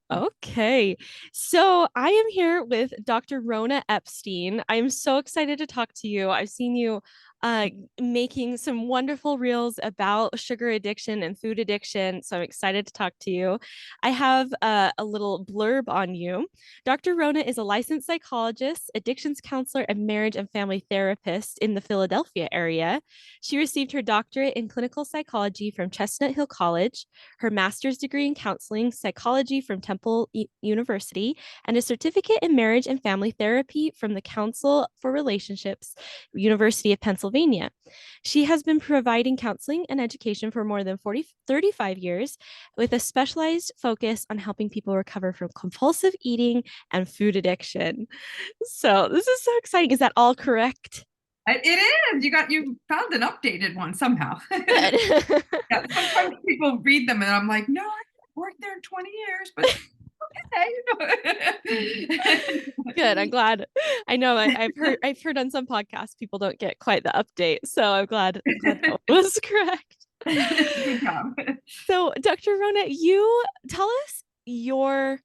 Okay. So I am here with Dr. Rhona Epstein. I'm so excited to talk to you. I've seen you uh, making some wonderful reels about sugar addiction and food addiction. So I'm excited to talk to you. I have a little blurb on you. Dr. Rhona is a licensed psychologist, addictions counselor, and marriage and family therapist in the Philadelphia area. She received her doctorate in clinical psychology from Chestnut Hill College, her master's degree in counseling psychology from Temple University, and a certificate in marriage and family therapy from the Council for Relationships, University of Pennsylvania. She has been providing counseling and education for more than 35 years with a specialized focus on helping people recover from compulsive eating and food addiction. So, this is so exciting. Is that all correct? It is. You found an updated one somehow. Good. Yeah, sometimes people read them and I'm like, no, I worked there in 20 years, but okay. Good. I'm glad. I know I've heard on some podcasts people don't get quite the update. So I'm glad that was correct. Good job. So Dr. Rona, you tell us your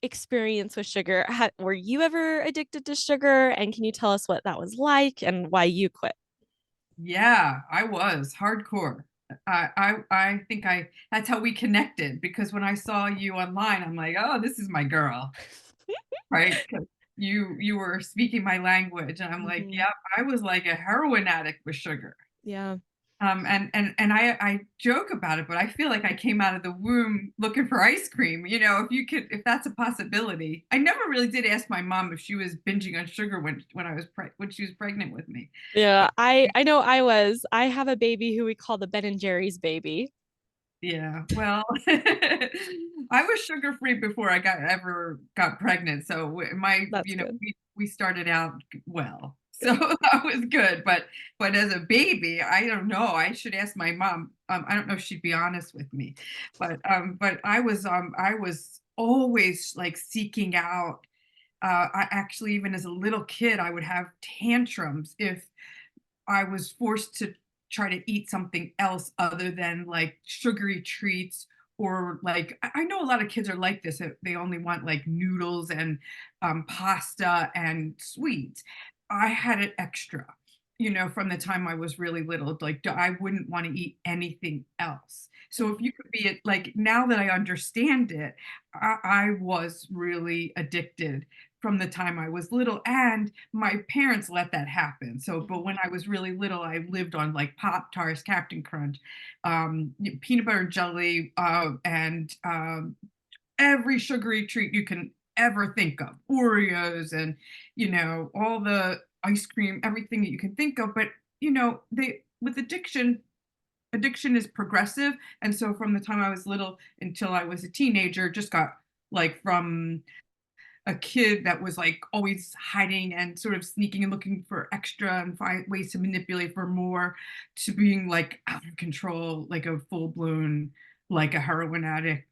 experience with sugar. Were you ever addicted to sugar? And can you tell us what that was like and why you quit? Yeah, I was hardcore. I think that's how we connected because when I saw you online, I'm like, oh, this is my girl, right? 'Cause you were speaking my language, and I'm like, Mhm. yeah, I was like a heroin addict with sugar. Yeah. And I joke about it, but I feel like I came out of the womb looking for ice cream. If that's a possibility. I never really did ask my mom if she was binging on sugar when she was pregnant with me. Yeah, I know I have a baby who we call the Ben and Jerry's baby. Yeah, well, I was sugar free before I ever got pregnant. So That's good. we started out well. So that was good. But as a baby, I don't know. I should ask my mom. I don't know if she'd be honest with me. But I was always like seeking out. I actually, even as a little kid, I would have tantrums if I was forced to try to eat something else other than like sugary treats, or like I know a lot of kids are like this. They only want like noodles and pasta and sweets. I had it extra, from the time I was really little. Like I wouldn't want to eat anything else. So if you could be it, like now that I understand it, I was really addicted from the time I was little, and my parents let that happen. So, but Mhm. when I was really little, I lived on like Pop Tarts, Captain Crunch, peanut butter and jelly, and every sugary treat you can ever think of, Oreos, and all the ice cream, everything that you can think of. But they with addiction is progressive, and so from the time I was little until I was a teenager, just got like from a kid that was like always hiding and sort of sneaking and looking for extra and find ways to manipulate for more, to being like out of control, like a full blown, like a heroin addict,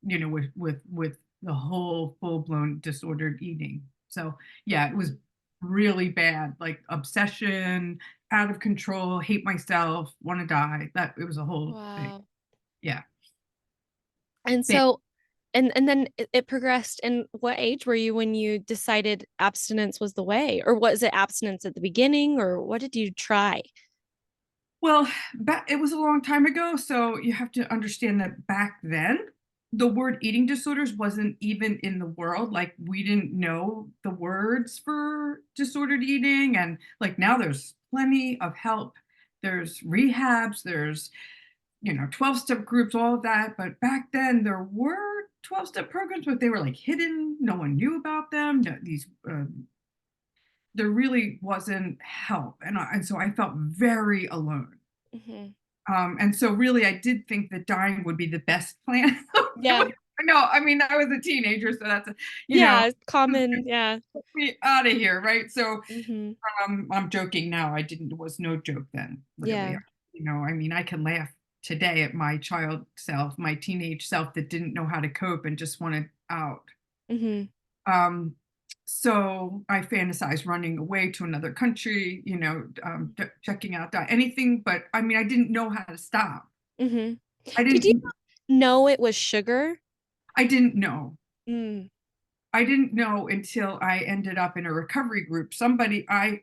with the whole full blown disordered eating. So yeah, it was really bad, like obsession, out of control, hate myself, want to die. That it was a whole thing. Wow. Yeah. And so, and then it progressed. And what age were you when you decided abstinence was the way? Or was it abstinence at the beginning? Or what did you try? Well, it was a long time ago, so you have to understand that back then, the word eating disorders wasn't even in the world. Like we didn't know the words for disordered eating, and like now there's plenty of help. There's rehabs, there's 12-step groups, all of that. But back then there were 12-step programs, but they were like hidden. No one knew about them. There really wasn't help, and so I felt very alone. Mhm. And so really, I did think that dying would be the best plan. Yeah. No, I mean, I was a teenager, so that's, Yeah. It's common. Yeah. get me out of here, right? So Hmm. I'm joking now. It was no joke then, really. Yeah. I mean, I can laugh today at my child self, my teenage self that didn't know how to cope and just wanted out. Hmm. Um, so I fantasize running away to another country, checking out anything, but I mean, I didn't know how to stop. Hmm. I Did you didn't. know it was sugar? I didn't know. Mm, I didn't know until I ended up in a recovery group. Somebody I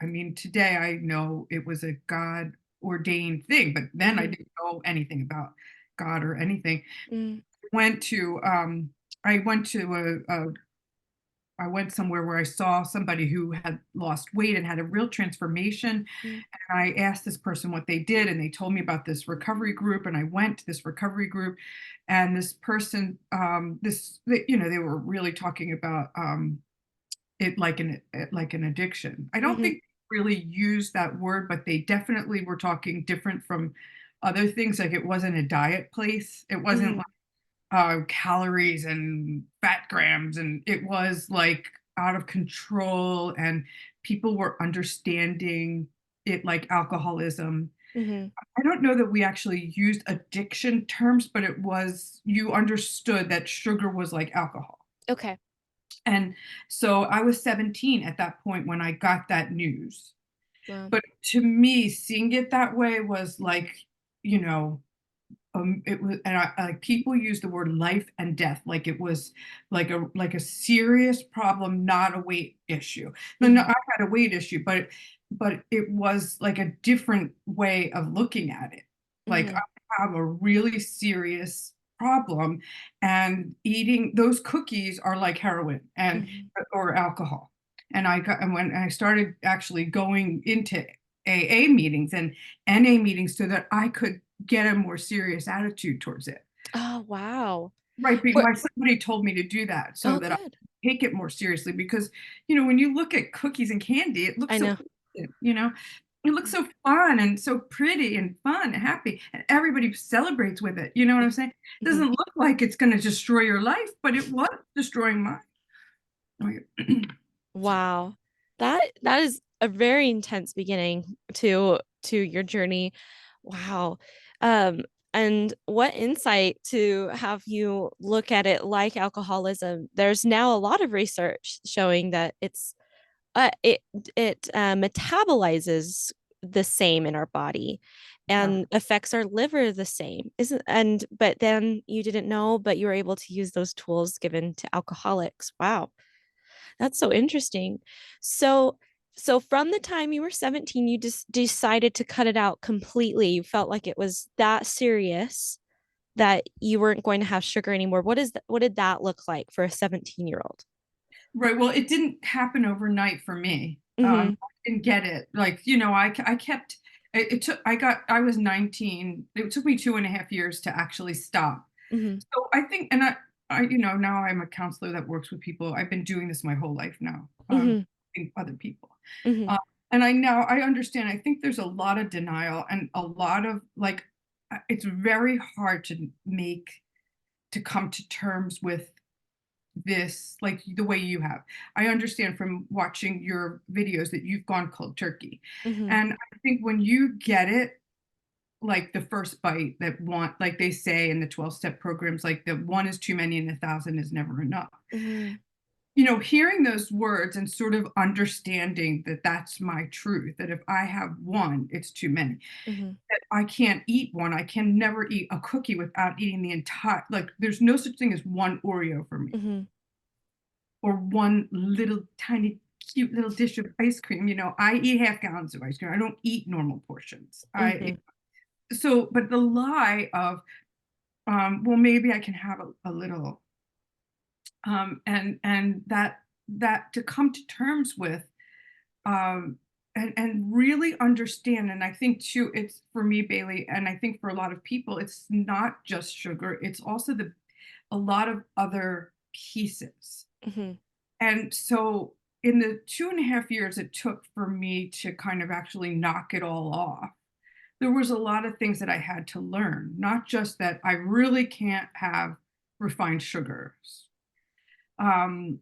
mean, today I know it was a God ordained thing, but then I mhm, didn't know anything about God or anything. mm, Went to I went to I went somewhere where I saw somebody who had lost weight and had a real transformation. mm, And I asked this person what they did, and they told me about this recovery group. And I went to this recovery group, and this person, they were really talking about it like an addiction. I don't mhm, think they really used that word, but they definitely were talking different from other things. Like it wasn't a diet place. It wasn't mhm, calories and fat grams, and it was like out of control, and people were understanding it like alcoholism. mhm. I don't know that we actually used addiction terms, but it was you understood that sugar was like alcohol. Okay. And so I was 17 at that point when I got that news. Wow. But to me, seeing it that way was like, you know, it was, and people use the word life and death like it was like a serious problem, not a weight issue. No, Mhm, I had a weight issue, but it was like a different way of looking at it. Like I mhm, have a really serious problem, and eating those cookies are like heroin and mhm. or alcohol. And when I started actually going into AA meetings and NA meetings so that I could get a more serious attitude towards it. Oh, wow. Right, but Were somebody told me to do that so Oh, that I good. take it more seriously because, when you look at cookies and candy, it looks I so know. innocent. It looks so fun and so pretty and fun and happy, and everybody celebrates with it, you know what I'm Mhm, saying? It mhm. doesn't look like it's gonna destroy your life, but it was destroying mine. Oh, yeah. Sorry. Wow. That is a very intense beginning to your journey. Wow. Um, and what insight to have you look at it like alcoholism. There's now a lot of research showing that it metabolizes the same in our body Yeah. and affects our liver the same. Isn't and but then you didn't know, but you were able to use those tools given to alcoholics. Wow. That's so interesting. So, so from the time you were 17, you just decided to cut it out completely. You felt like it was that serious that you weren't going to have sugar anymore. What did that look like for a 17-year-old? Right, well, it didn't happen overnight for me. Mm-hmm. I didn't get it. Like, I kept it took I was 19. It took me 2.5 years to actually stop. Mm-hmm. So I think and now I'm a counselor that works with people. I've been doing this my whole life now, Mm-hmm. other people. Mm-hmm. And I understand. I think there's a lot of denial and a lot of like it's very hard to come to terms with this like the way you have. I understand from watching your videos that you've gone cold turkey. Mm-hmm. And I think when you get it, like the first bite that one, like they say in the 12-step programs, like the one is too many and 1,000 is never enough. Mm-hmm. Hearing those words and sort of understanding that that's my truth, that if I have one, it's too many. Mm-hmm. That I can't eat one. I can never eat a cookie without eating the entire, like, there's no such thing as one Oreo for me Mm-hmm. or one little tiny cute little dish of ice cream. I eat half gallons of ice cream. I don't eat normal portions. Mm-hmm. But the lie of, well, maybe I can have a little, and that to come to terms with, um, and really understand. And I think too, it's for me, Bailey, and I think for a lot of people, it's not just sugar. It's also a lot of other pieces. Mm-hmm. And so in the 2.5 years it took for me to kind of actually knock it all off, there was a lot of things that I had to learn, not just that I really can't have refined sugars. Um,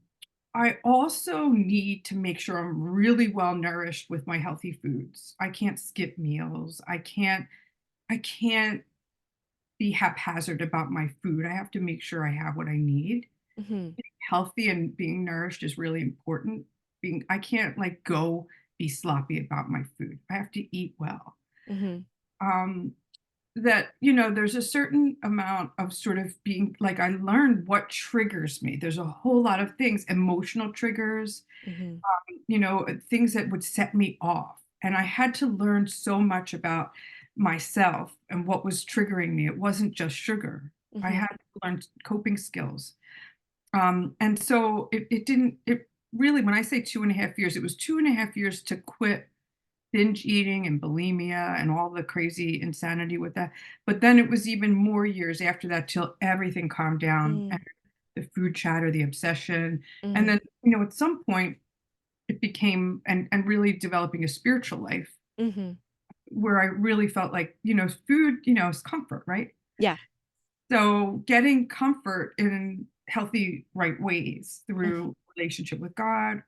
I also need to make sure I'm really well nourished with my healthy foods. I can't skip meals. I can't be haphazard about my food. I have to make sure I have what I need. Mm-hmm. Healthy and being nourished is really important. I can't like go be sloppy about my food. I have to eat well. Mm-hmm. Um, that, there's a certain amount of sort of being like, I learned what triggers me. There's a whole lot of things, emotional triggers, Hmm. things that would set me off. And I had to learn so much about myself and what was triggering me. It wasn't just sugar. I Hmm. had to learn coping skills. And so it didn't, it really, when I say 2.5 years, it was 2.5 years to quit binge eating and bulimia and all the crazy insanity with that. But then it was even more years after that till everything calmed down and the food chatter, the obsession. And Hmm. then, at some point it became and really developing a spiritual life Hmm. where I really felt like, food, is comfort, right? Yeah. So getting comfort in healthy, right ways Hmm. through relationship with God,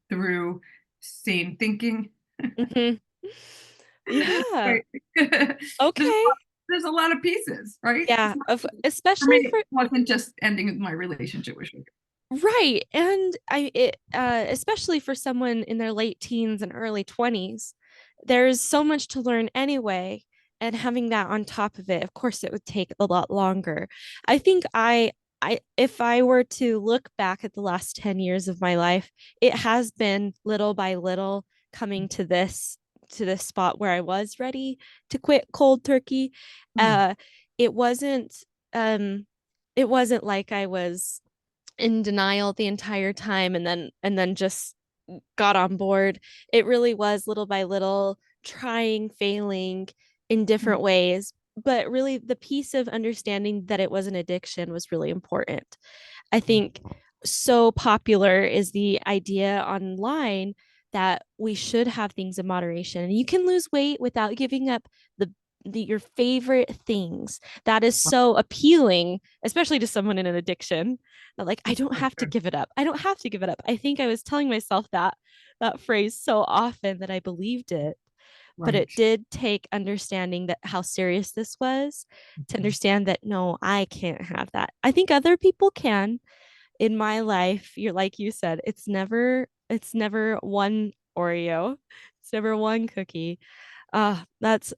through sane thinking. Hmm. Yeah. Right. There's Okay. there's a lot of pieces, right? It's Yeah. not Of for especially me, it for wasn't just ending my relationship with sugar. right. And especially for someone in their late teens and early 20s, there's so much to learn anyway. And having that on top of it, of course, it would take a lot longer. I think if I were to look back at the last 10 years of my life, it has been little by little coming to this spot where I was ready to quit cold turkey. Mm, Uh, it wasn't, um, it wasn't like I was in denial the entire time and then just got on board. It really was little by little trying, failing in mm, different ways. But really, the piece of understanding that it was an addiction was really important. I think so popular is the idea online that we should have things in moderation. And you can lose weight without giving up your favorite things. That is so appealing, especially to someone in an addiction. That like I don't for have to sure. give it up. I don't have to give it up. I think I was telling myself that phrase so often that I believed it. But it Right. did take understanding that how serious this was to Mhm. understand that no, I can't have that. I think other people can. In my life, you're like you said, it's never one Oreo. It's never one cookie. That's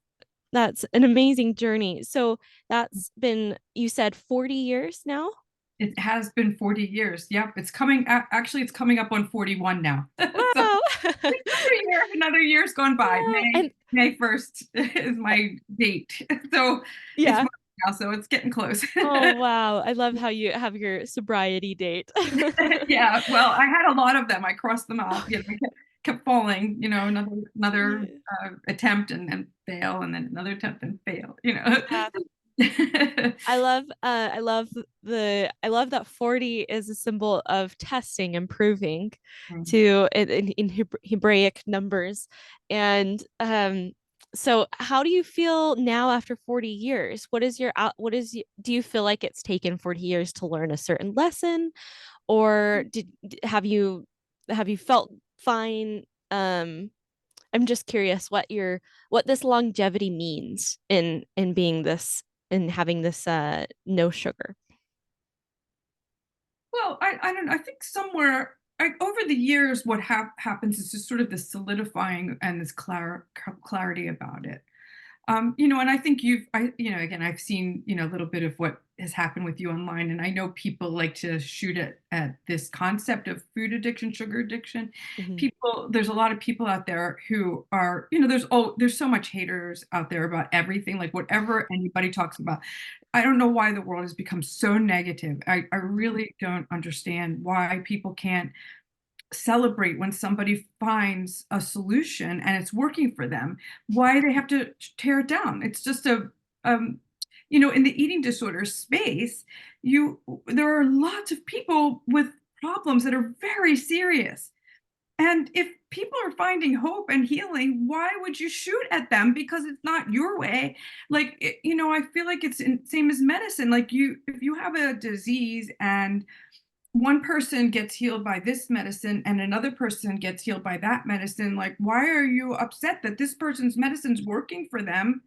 an amazing journey. So that's been, you said, 40 years now? It has been 40 years. Yep, actually, it's coming up on 41 now. So Wow. another year's gone by. Wow. And May 1st is my date. So it's yeah. March now, so it's getting close. Oh, wow. I love how you have your sobriety date. Yeah, well, I had a lot of them. I crossed them off, I kept falling, another, Yeah. attempt and then fail, and then another attempt and fail, Yeah. I love that 40 is a symbol of testing, improving Mm. to in Hebraic numbers. And so how do you feel now after 40 years? Do you feel like it's taken 40 years to learn a certain lesson, or have you felt fine? I'm just curious what this longevity means in being this in having this no sugar. Well, I don't know. I think somewhere over the years, what happens is just sort of this solidifying and this clarity about it. And I think again, I've seen, a little bit of what has happened with you online, and I know people like to shoot at this concept of food addiction, sugar addiction. Mhm. There's a lot of people out there who are, there's so much haters out there about everything, like whatever anybody talks about. I don't know why the world has become so negative. I really don't understand why people can't celebrate when somebody finds a solution and it's working for them, why they have to tear it down. It's just in the eating disorder space, there are lots of people with problems that are very serious. And if people are finding hope and healing, why would you shoot at them because it's not your way? Like, I feel like it's same as medicine. Like if you have a disease and one person gets healed by this medicine and another person gets healed by that medicine, like why are you upset that this person's medicine's working for them?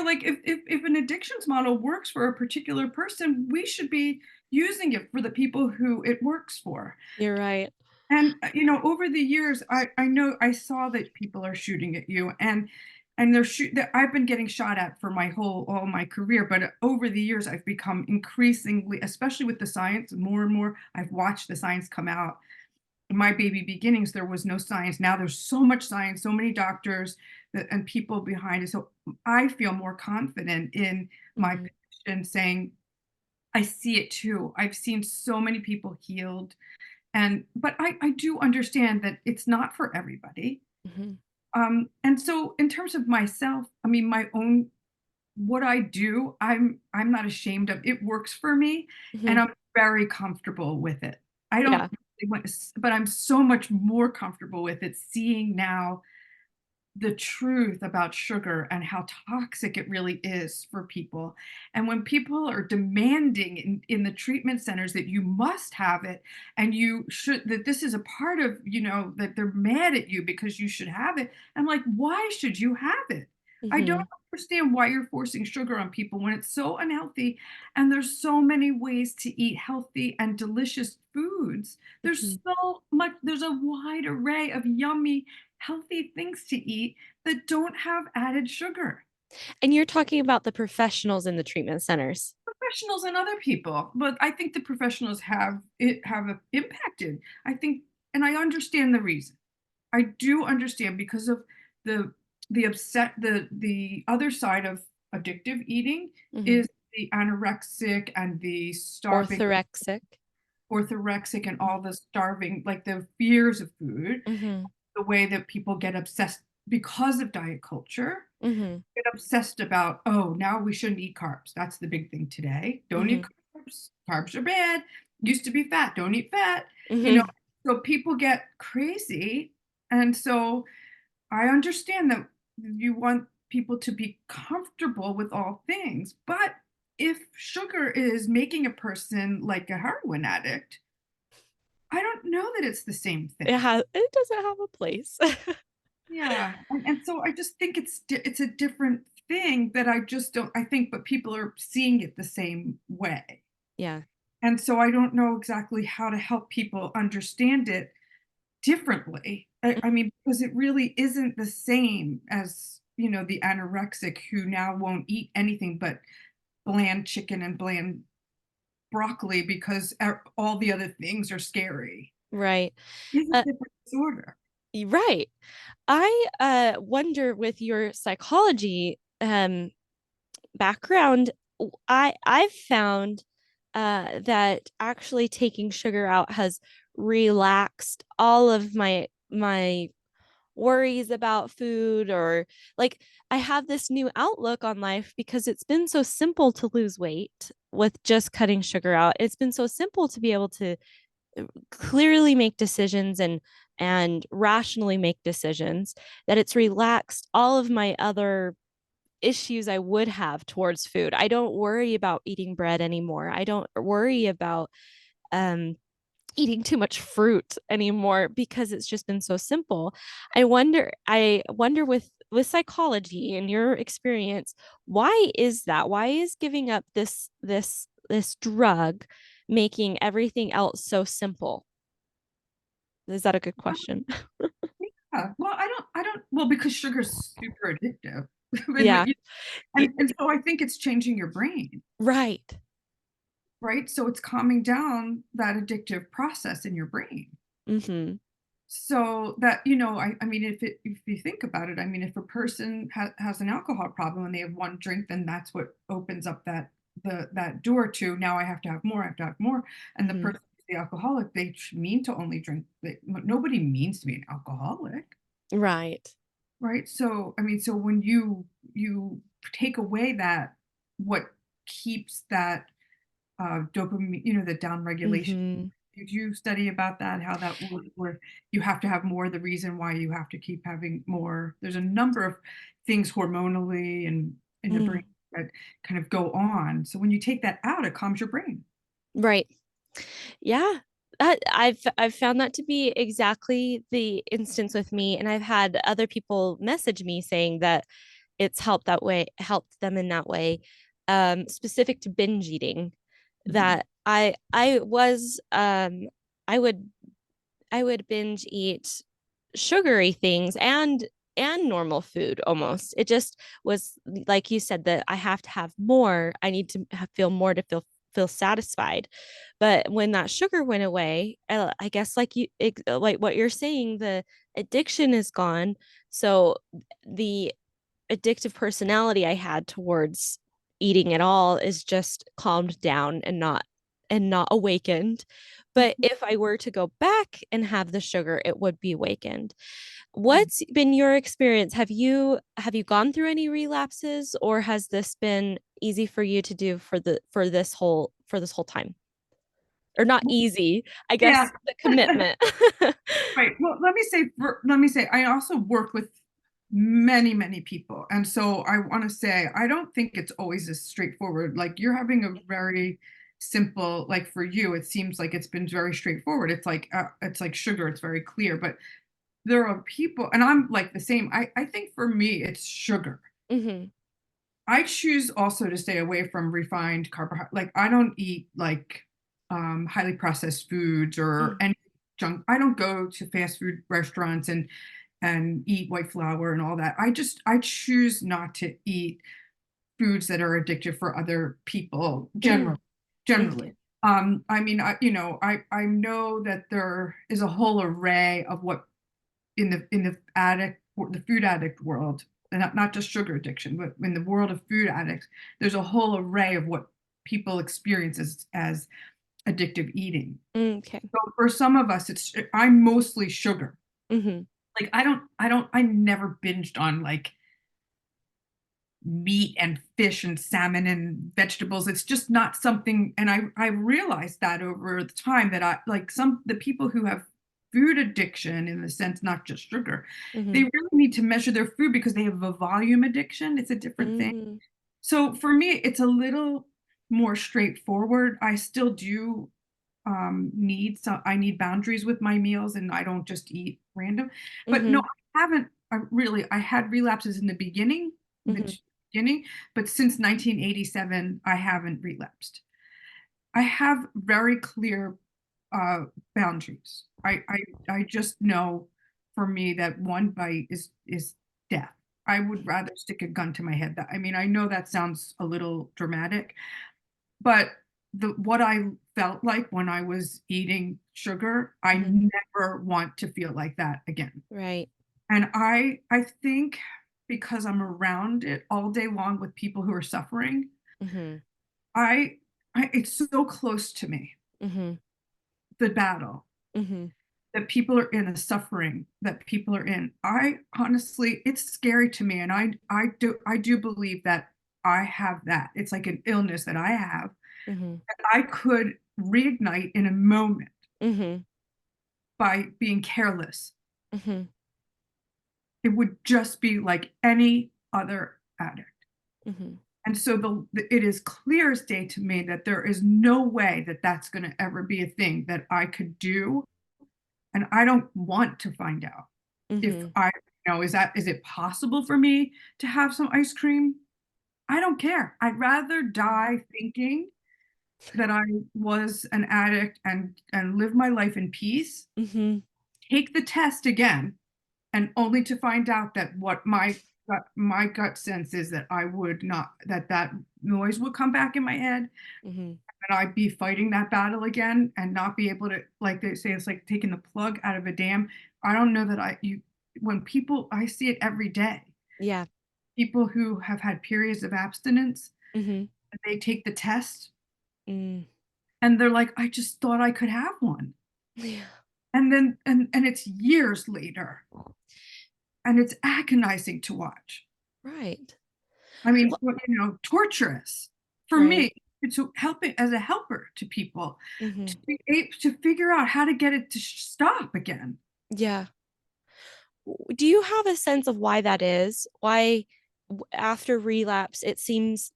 Like if an addictions model works for a particular person, we should be using it for the people who it works for. You're right. And over the years, I know I saw that people are shooting at you, and and I've been getting shot at for all my career, but over the years I've become increasingly, especially with the science, more and more I've watched the science come out. In my baby beginnings, there was no science. Now there's so much science, so many doctors and people behind it. So I feel more confident in my Hmm. position, saying I see it too. I've seen so many people healed, and but I do understand that it's not for everybody. Hmm. And so in terms of myself, I mean, my own what I do, I'm not ashamed of. It works for me, Hmm. and I'm very comfortable with it. I don't Yeah. really want to, but I'm so much more comfortable with it, seeing now the truth about sugar and how toxic it really is for people. And when people are demanding in the treatment centers that you must have it, and that this is a part of, that they're mad at you because you should have it. I'm like, why should you have it? I don't Hmm. understand why you're forcing sugar on people when it's so unhealthy. And there's so many ways to eat healthy and delicious foods. Hmm. There's a wide array of yummy healthy things to eat that don't have added sugar. And you're talking about the professionals in the treatment centers. Professionals and other people, but I think the professionals have impacted. I think, and I understand the reason. I do understand because of the the other side of addictive eating Hmm. is the anorexic and the starving Orthorexic. orthorexic and all the starving, like the fears of food, Hmm. the way that people get obsessed because of diet culture, Hmm. get obsessed about, oh, now we shouldn't eat carbs. That's the big thing today. Don't eat Hmm. carbs. Carbs are bad. Used to be fat. Don't eat fat. You know, Hmm. so people get crazy. And so I understand that you want people to be comfortable with all things. But if sugar is making a person like a heroin addict, I don't know that it's the same thing. It doesn't have a place. Yeah, and so I just think it's a different thing that I just don't I think, but people are seeing it the same way. Yeah. And so I don't know exactly how to help people understand it differently. I mean, because it really isn't the same as, the anorexic who now won't eat anything but bland chicken and bland broccoli because all the other things are scary. Right. It's a Uh, different disorder. right. I wonder with your psychology background, I've found that actually taking sugar out has relaxed all of my worries about food, or like I have this new outlook on life because it's been so simple to lose weight with just cutting sugar out. It's been so simple to be able to clearly make decisions and rationally make decisions, that it's relaxed all of my other issues I would have towards food. I don't worry about eating bread anymore. I don't worry about um eating too much fruit anymore because it's just been so simple. I wonder with psychology and your experience, why is that? Why is giving up this drug making everything else so simple? Is that a good question? Yeah, well, well, because sugar's super addictive. Yeah. And so I think it's changing your brain, Right. right? So it's calming down that addictive process in your brain. Mm-hmm. So that, I mean, if you think about it, I mean, if a person has an alcohol problem and they have one drink, then that's what opens up that door to, now I have to have more, I have to have more. And the Mm-hmm. person, the alcoholic, they mean to only drink. Nobody means to be an alcoholic. Right. Right? So, I mean, so when you take away that, what keeps that dopamine, the down regulation. Mm-hmm. Did you study about that? How that works, where you have to have more, the reason why you have to keep having more. There's a number of things hormonally and in the brain Mm. that kind of go on. So when you take that out, it calms your brain. Right. Yeah. I've found that to be exactly the instance with me, and I've had other people message me saying that it's helped them in that way, specific to binge eating. Mhm. That I would I would binge eat sugary things and and normal food almost. It just was like you said that I have to have more. I need to feel more to feel satisfied. But when that sugar went away, I guess like what you're saying, the addiction is gone. So the addictive personality I had towards eating at all is just calmed down and not awakened. But if I were to go back and have the sugar, it would be awakened. What's been your experience? Have you gone through any relapses, or has this been easy for you to do for this whole time? Or not easy, I Yeah, guess the commitment. right. Well, let me say, I also work with many, many people. And so I want to say, I don't think it's always as straightforward. Like you're having a very simple, like for you, it seems like it's been very straightforward. It's like sugar, it's very clear, but there are people, and I'm like the same. I think for me, it's sugar. Hmm. I choose also to stay away from refined carbohydrate. Like I don't eat like highly processed foods or Hmm. any junk. I don't go to fast food restaurants and eat white flour and all that. I choose not to eat foods that are addictive for other people Hmm. generally. Okay. I mean, I know that there is a whole array of what in the addict the food addict world, and not just sugar addiction, but in the world of food addicts, there's a whole array of what people experience as addictive eating. Okay. So for some of us, I'm mostly sugar. Hmm. Like I never binged on like meat and fish and salmon and vegetables. It's just not something, and I realized that over the time that I like some the people who have food addiction in the sense not just sugar, they Hmm. really need to measure their food because they have a volume addiction. It's a different thing. Hmm. So for me, it's a little more straightforward. I still do need some I need boundaries with my meals and I don't just eat random. But no, Hmm. I haven't I had relapses in the Hmm. beginning, but since 1987 I haven't relapsed. I have very clear uh boundaries. I just know for me that one bite is death. I would rather stick a gun to my head. That I mean, I know that sounds a little dramatic, but the what I felt like when I was eating sugar, I Hmm. never want to feel like that again. Right. And I think because I'm around it all day long with people who are suffering, Hmm. I, I it's so close to me, Hmm. the battle Hmm. that people are in, the suffering that people are in. I honestly, it's scary to me, and I do believe that I have that. It's like an illness that I have Hmm. that I could reignite in a moment Hmm. by being careless. Hmm. It would just be like any other addict. Hmm. And so it is clear as day to me that there is no way that that's going to ever be a thing that I could do. And I don't want to find out if Hmm. is it possible for me to have some ice cream? I don't care. I'd rather die thinking that I was an addict and live my life in peace, Hmm. take the test again, and only to find out that what my gut sense is that I would not that noise would come back in my head Hmm. and I'd be fighting that battle again and not be able to, like they say, it's like taking the plug out of a dam. I don't know that when people, I see it every day, Yeah. people who have had periods of abstinence, Hmm. they take the test Mm. and they're like, I just thought I could have one. Yeah. And then and it's years later and it's agonizing to watch. Right. I mean, Well, torturous for right. me to help it as a helper to people to Hmm. be able to figure out how to get it to stop again. Yeah. Do you have a sense of why that is? Why after relapse, it seems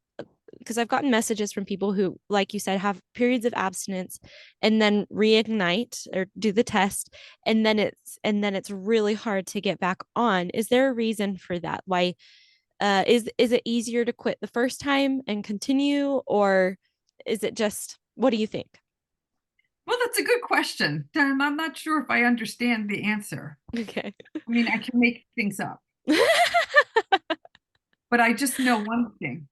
because I've gotten messages from people who, like you said, have periods of abstinence and then reignite or do the test, and then it's really hard to get back on. Is there a reason for that? Why is it easier to quit the first time and continue, or is it just what do you think? Well, that's a good question. And I'm not sure if I understand the answer. Okay. I mean, I can make things up. But I just know one thing.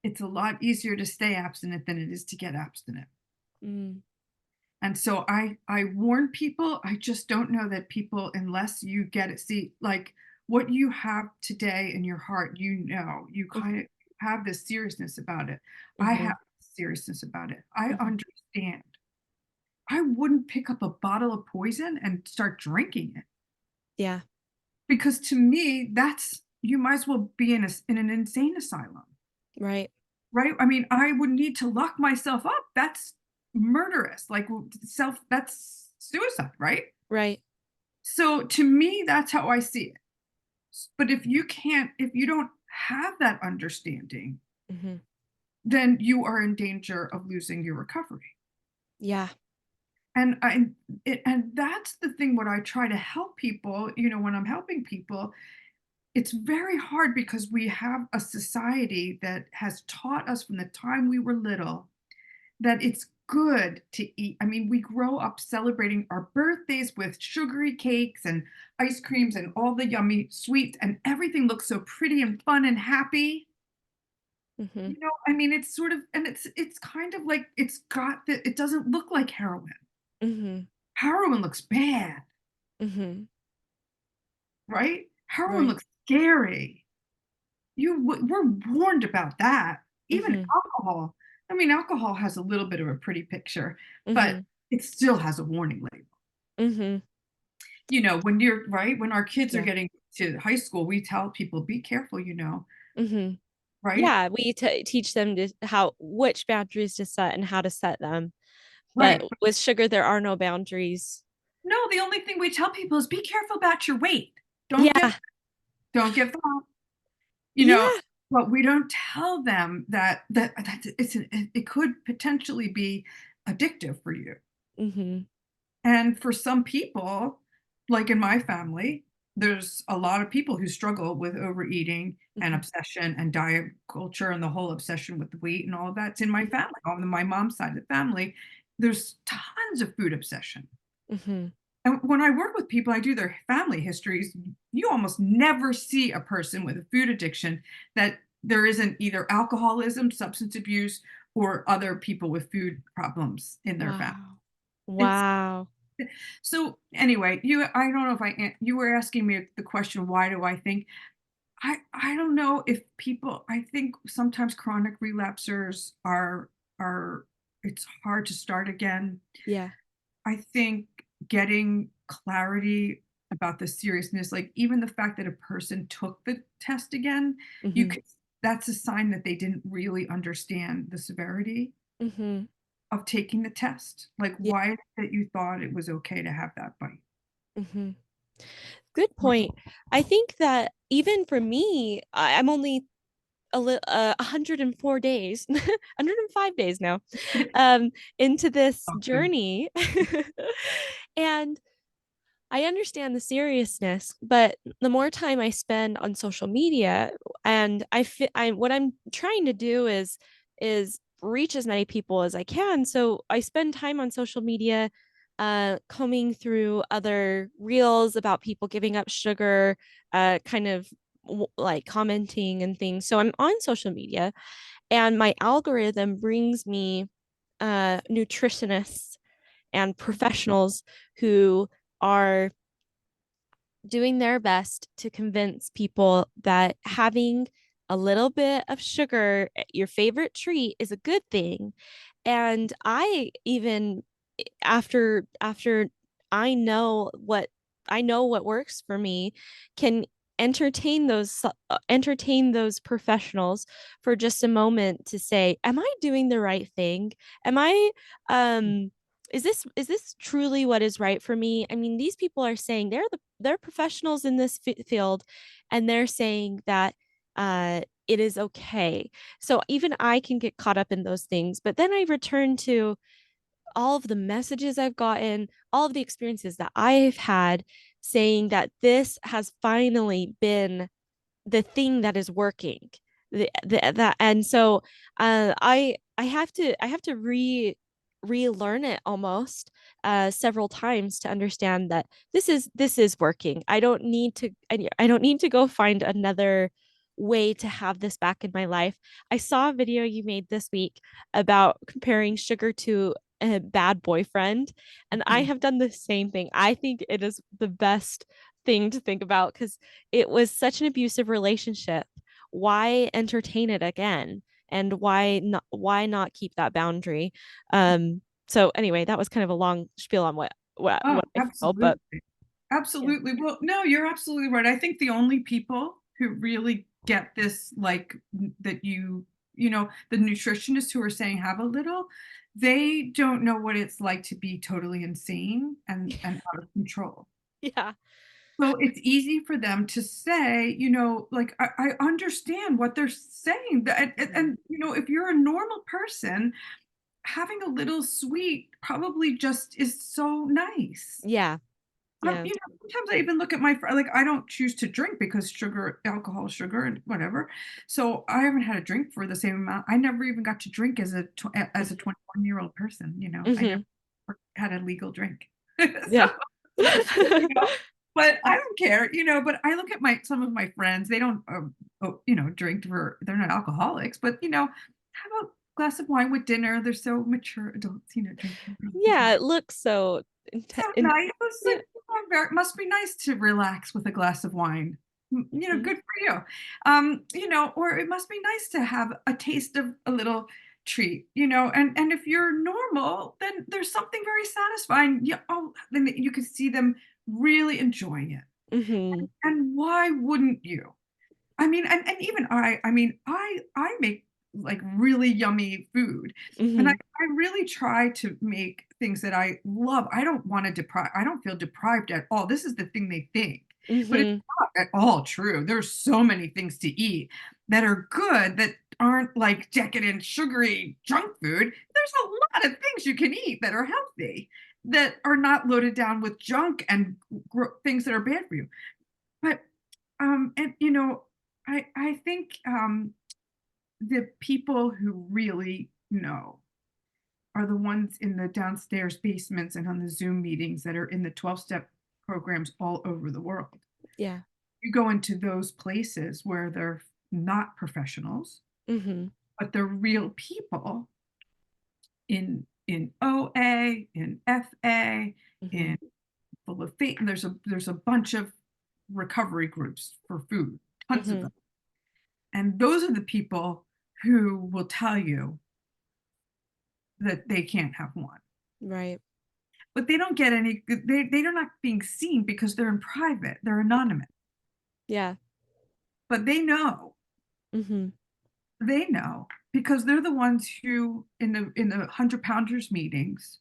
It's a lot easier to stay abstinent than it is to get abstinent. Mm, And so I warn people, I just don't know that people, unless you get it, see, like what you have today in your heart, you kind of have this seriousness about it. I mm-hmm, have seriousness about it. I mm-hmm. understand. I wouldn't pick up a bottle of poison and start drinking it Yeah, because to me, that's you might as well be in an insane asylum, right, right? I mean, I would need to lock myself up. That's murderous, like that's suicide, right? right. So to me, that's how I see it. But if you don't have that understanding, Mm-hmm. then you are in danger of losing your recovery. Yeah. And and that's the thing what I try to help people, when I'm helping people, it's very hard because we have a society that has taught us from the time we were little that it's good to eat. I mean, we grow up celebrating our birthdays with sugary cakes and ice creams and all the yummy sweets, and everything looks so pretty and fun and happy. Mm-hmm. I mean, it's sort of, and it's kind of like it doesn't look like heroin. Mm-hmm. Heroin looks bad, Mm-hmm. right? Heroin Right. looks scary. We're warned about that. Even Mm-hmm. alcohol. I mean, alcohol has a little bit of a pretty picture, but Mm-hmm. it still has a warning label. Mm-hmm. When you're right, when our kids are Yeah. getting to high school, we tell people, be careful, Mm-hmm. right? Yeah, we teach them to how which boundaries to set and how to set them. But Right. with sugar, there are no boundaries. No, the only thing we tell people is be careful about your weight. Don't give, Yeah. don't give them, you know, Yeah. but we don't tell them that it could potentially be addictive for you. Mm-hmm. And for some people, like in my family, there's a lot of people who struggle with overeating and Mm-hmm. obsession and diet culture and the whole obsession with the weight and all of that's in my family. On my mom's side of the family, there's tons of food obsession. Mm-hmm. And when I work with people, I do their family histories. You almost never see a person with a food addiction that there isn't either alcoholism, substance abuse, or other people with food problems in their family. Wow. It's Wow. so anyway, I don't know if you were asking me the question, why do I think I don't know if people I think sometimes chronic relapsers are it's hard to start again. Yeah. I think getting clarity about the seriousness, like even the fact that a person took the test again, you Mm-hmm. could that's a sign that they didn't really understand the severity Mm-hmm. of taking the test. Like Yeah. why that you thought it was okay to have that bite. Mm-hmm. Good point. I think that even for me, I'm only 104 days, 105 days now, into this Awesome. journey. And I understand the seriousness, but the more time I spend on social media, and what I'm trying to do is reach as many people as I can. So I spend time on social media, combing through other reels about people giving up sugar, kind of like commenting and things. So I'm on social media, and my algorithm brings me nutritionists and professionals who are doing their best to convince people that having a little bit of sugar, your favorite treat, is a good thing. And I even after I know what works for me, can entertain those professionals for just a moment to say, am I doing the right thing? Am I um is this truly what is right for me? I mean, these people are saying they're professionals in this field, and they're saying that it is okay. So even I can get caught up in those things, but then I return to all of the messages I've gotten, all of the experiences that I've had, saying that this has finally been the thing that is working. That and so I have to relearn it almost several times to understand that this is working. I don't need to go find another way to have this back in my life. I saw a video you made this week about comparing sugar to a bad boyfriend, and I Mhm. have done the same thing. I think it is the best thing to think about because it was such an abusive relationship. Why entertain it again? And why not keep that boundary? So anyway, that was kind of a long spiel on Oh, what I feel, but absolutely. yeah. Absolutely. Well, no, you're absolutely right. I think the only people who really get this, like that the nutritionists who are saying have a little, they don't know what it's like to be totally insane and out of control. Yeah. So it's easy for them to say, like I understand what they're saying. Mhm. And if you're a normal person, having a little sweet probably just is so nice. Yeah. Yeah. Sometimes I even look at my like I don't choose to drink because sugar, alcohol, sugar, and whatever. So I haven't had a drink for the same amount. I never even got to drink as a 21-year-old person. I never Hmm. had a legal drink. Yeah. So, but I don't care. But I look at my some of my friends. They don't, drink they're not alcoholics, but have a glass of wine with dinner. They're so mature adults, drinking glasses of Yeah, it looks so so nice. It's like, yeah. it must be nice to relax with a glass of wine. Mhm. Good for you. Or it must be nice to have a taste of a little treat, and if you're normal, then there's something very satisfying. Then you can see them really enjoying it. Mhm. And why wouldn't you? I mean, and even I mean, I make like really yummy food, and I Mhm. I really try to make things that I love. I don't feel deprived at all. This is the thing they think, but it's Mhm. not at all true. There's so many things to eat that are good that aren't like decadent, sugary junk food. There's a lot of things you can eat that are healthy, that are not loaded down with junk and things that are bad for you. But and I think the people who really know are the ones in the downstairs basements and on the Zoom meetings that are in the 12-step programs all over the world. Yeah. You go into those places where they're not professionals, Mhm. but they're real people in OA, in FA, Mhm. in full of faith. And there's a bunch of recovery groups for food, tons of them. Mhm. And those are the people who will tell you that they can't have one. Right. But they don't get any, they're not being seen because they're in private, they're anonymous. Yeah. But Mhm. they know because they're the ones who in the 100 pounders meetings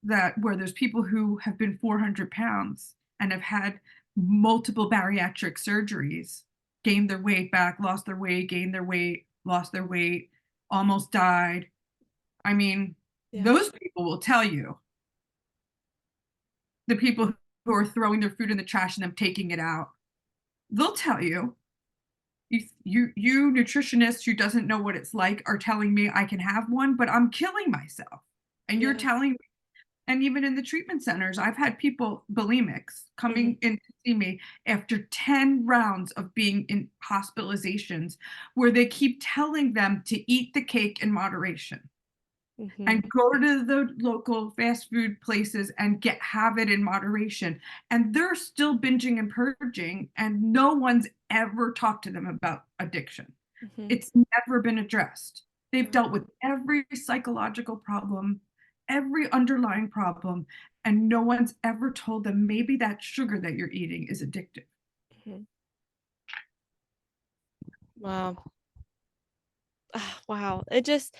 that where there's people who have been 400 pounds and have had multiple bariatric surgeries, gained their weight back, lost their weight, gained their weight, lost their weight, almost died. I mean, Yeah. those people will tell you, the people who are throwing their food in the trash and them taking it out, they'll tell you. You nutritionists who doesn't know what it's like are telling me I can have one, but I'm killing myself. And you're Yeah. telling me, and even in the treatment centers, I've had people, bulimics, Mhm. coming in to see me after 10 rounds of being in hospitalizations where they keep telling them to eat the cake in moderation Mhm. and go to the local fast food places and have it in moderation, and they're still binging and purging, and no one's ever talked to them about addiction. Mhm. It's never been addressed. They've Right. dealt with every psychological problem, every underlying problem, and no one's ever told them maybe that sugar that you're eating is addictive. Mhm. Wow. Wow. It just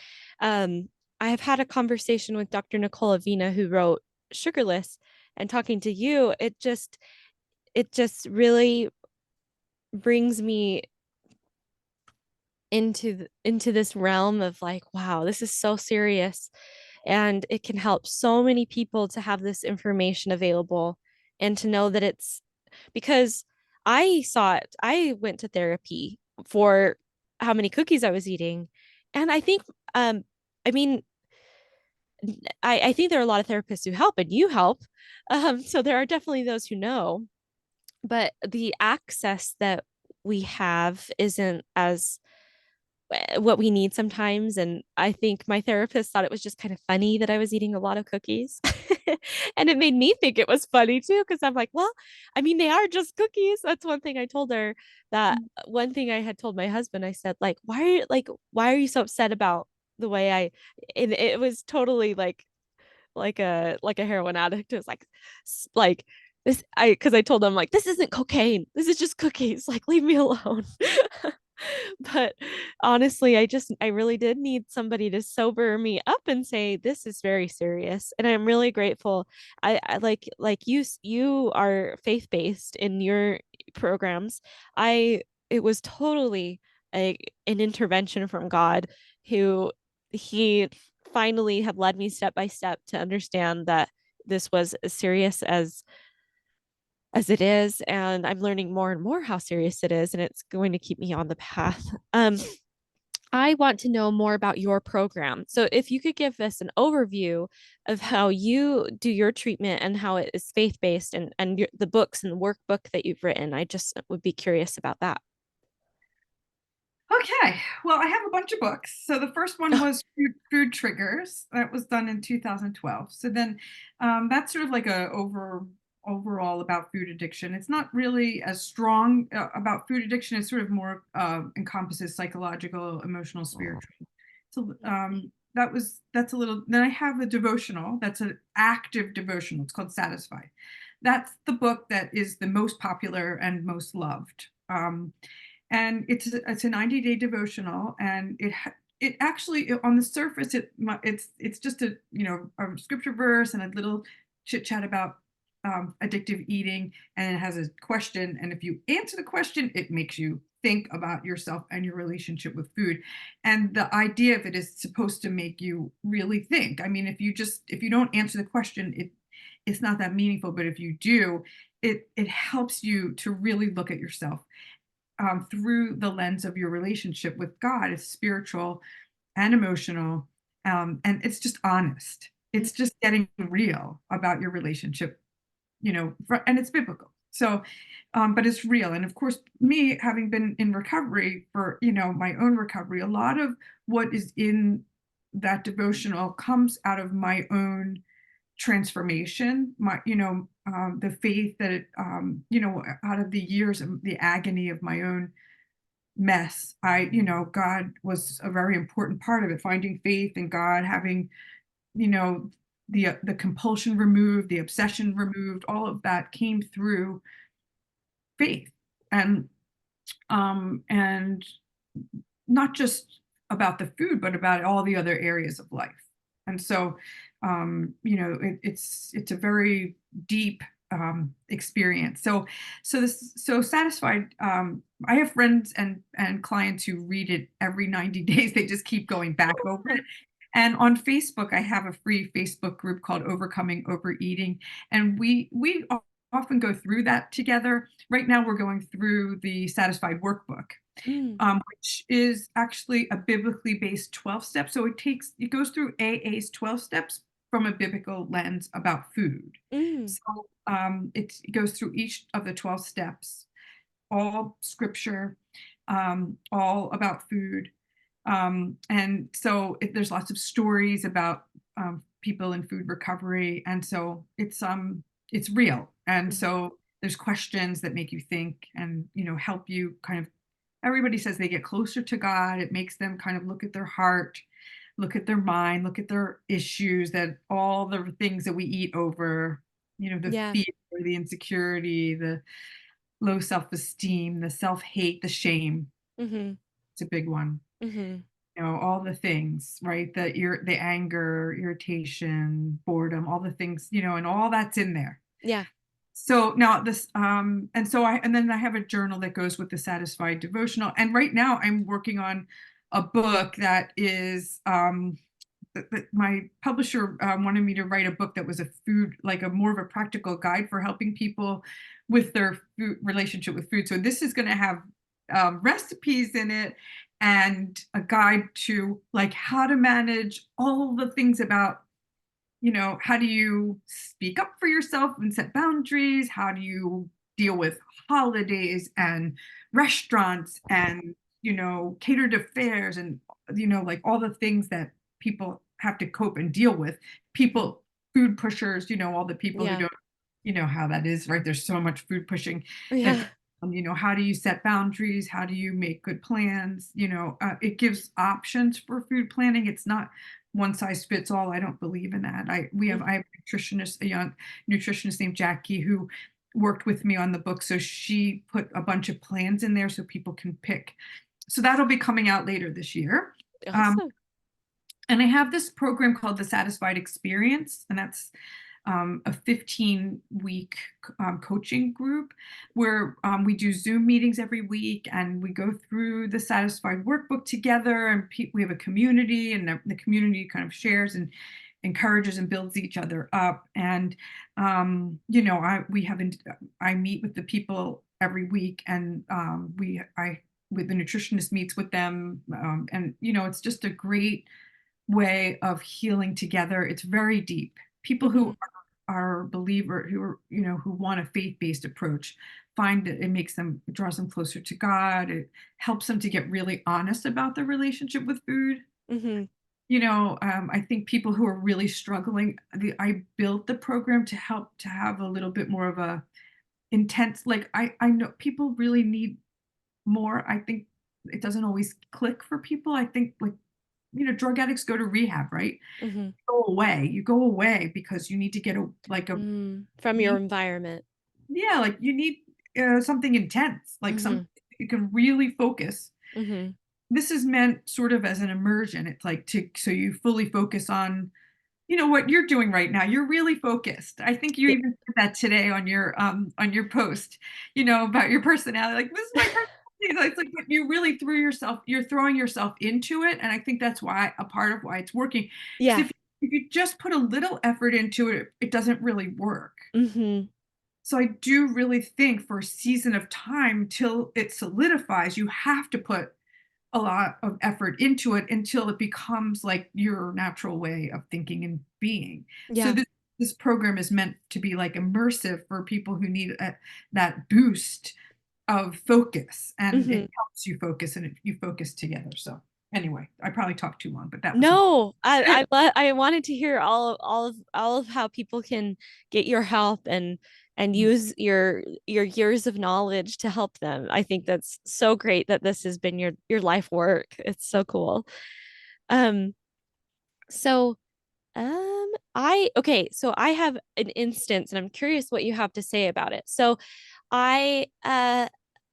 I have had a conversation with Dr. Nicole Avina who wrote Sugarless, and talking to you, it just really brings me into this realm of like, wow, this is so serious, and it can help so many people to have this information available and to know that it's because I went to therapy for how many cookies I was eating, and I think I mean I think there are a lot of therapists who help, and you help. So there are definitely those who know, but the access that we have isn't as what we need sometimes. And I think my therapist thought it was just kind of funny that I was eating a lot of cookies. And it made me think it was funny too, because I'm like, well, I mean, they are just cookies. That's one thing I told her. That one thing I had told my husband, I said, why are you so upset about the way and it was totally like a heroin addict. It was like this I because I told him like this isn't cocaine. This is just cookies. Like leave me alone. But honestly, I really did need somebody to sober me up and say this is very serious. And I'm really grateful. I like you are faith-based in your programs. I It was totally an intervention from God who he finally have led me step by step to understand that this was as serious as it is, and I'm learning more and more how serious it is, and it's going to keep me on the path. I want to know more about your program. So if you could give us an overview of how you do your treatment and how it is faith-based, and the books and the workbook that you've written, I just would be curious about that. Okay. Well, I have a bunch of books. So the first one was Food Triggers. That was done in 2012. So then that's sort of like overall about food addiction. It's not really as strong about food addiction. It's sort of more encompasses psychological, emotional, spiritual. So that's a little. Then I have a devotional. That's an active devotional. It's called Satisfied. That's the book that is the most popular and most loved. And it's a 90-day devotional, and it actually on the surface it's just a scripture verse and a little chit chat about addictive eating, and it has a question, and if you answer the question it makes you think about yourself and your relationship with food. And the idea of it is supposed to make you really think. I mean, if you don't answer the question, it's not that meaningful, but if you do, it helps you to really look at yourself through the lens of your relationship with God. It's spiritual and emotional, and it's just honest. It's just getting real about your relationship, and it's biblical. So, but it's real. And of course, me having been in recovery for, my own recovery, a lot of what is in that devotional comes out of my own transformation, the faith that out of the years of the agony of my own mess. God was a very important part of it, finding faith in God, having, you know, the compulsion removed, the obsession removed, all of that came through faith. And not just about the food, but about all the other areas of life. And so, it's a very deep experience. So satisfied. I have friends and clients who read it every 90 days. They just keep going back over it. And on Facebook, I have a free Facebook group called Overcoming Overeating, and we often go through that together. Right now, we're going through the Satisfied Workbook, Mm, which is actually a biblically based 12 steps. So it goes through AA's 12 steps from a biblical lens about food. mm, So it goes through each of the 12 steps, all scripture, all about food. And so there's lots of stories about people in food recovery. And so it's real. And mm, so there's questions that make you think and, help you kind of. Everybody says they get closer to God. It makes them kind of look at their heart, look at their mind, look at their issues, that all the things that we eat over, the yeah. fear, the insecurity, the low self-esteem, the self-hate, the shame. Mm-hmm. It's a big one. Mm-hmm. All the things, right? The anger, irritation, boredom, all the things, and all that's in there. Yeah. So now and then I have a journal that goes with the Satisfied devotional. And right now I'm working on a book that is my publisher wanted me to write a book that was a food, like a more of a practical guide for helping people with their food relationship with food. So this is going to have recipes in it, and a guide to like how to manage all the things about how do you speak up for yourself and set boundaries? How do you deal with holidays and restaurants and, catered affairs and, like all the things that people have to cope and deal with. Mhm. People, food pushers, all the people who Yeah. don't, how that is, right? There's so much food pushing that, Yeah. how do you set boundaries? How do you make good plans? It gives options for food planning. It's not one size fits all. I don't believe in that. I have a nutritionist, a young nutritionist named Jackie who worked with me on the book. So she put a bunch of plans in there so people can pick. So that'll be coming out later this year. Um, Awesome. and I have this program called the Satisfied Experience, and that's a 15-week coaching group where we do Zoom meetings every week and we go through the Satisfied workbook together. And we have a community, and the community kind of shares and encourages and builds each other up. And I meet with the people every week, and with the nutritionist meets with them, and it's just a great way of healing together. It's very deep. People who Mhm. are believer who are, who want a faith-based approach find that it draws them closer to God. It helps them to get really honest about their relationship with food. Mhm. I think people who are really struggling, I built the program to help to have a little bit more of a intense, like I know people really need more. I think it doesn't always click for people. I think, like, drug addicts go to rehab, right? Mhm. You go away because you need to get From your you environment. yeah, like you need something intense, like something Mhm. you can really focus. Mhm. This is meant sort of as an immersion. It's like so you fully focus on, what you're doing right now. You're really focused. I think you Yeah. even said that today on your post, about your personality. Like, this is my personality. It's like, but you're throwing yourself into it. And I think that's why a part of why it's working. Because Yeah. if you just put a little effort into it, it doesn't really work. Mhm. So I do really think for a season of time till it solidifies, you have to put a lot of effort into it until it becomes like your natural way of thinking and being. So Yeah. this program is meant to be like immersive for people who need that boost of focus, and it Mhm. helps you focus, and you focus together. So anyway, I probably talked too long, but that was my No, I wanted to hear all of how people can get your help and use your years of knowledge to help them. I think that's so great that this has been your life work. It's so cool. Um, so so I have an instance and I'm curious what you have to say about it. So I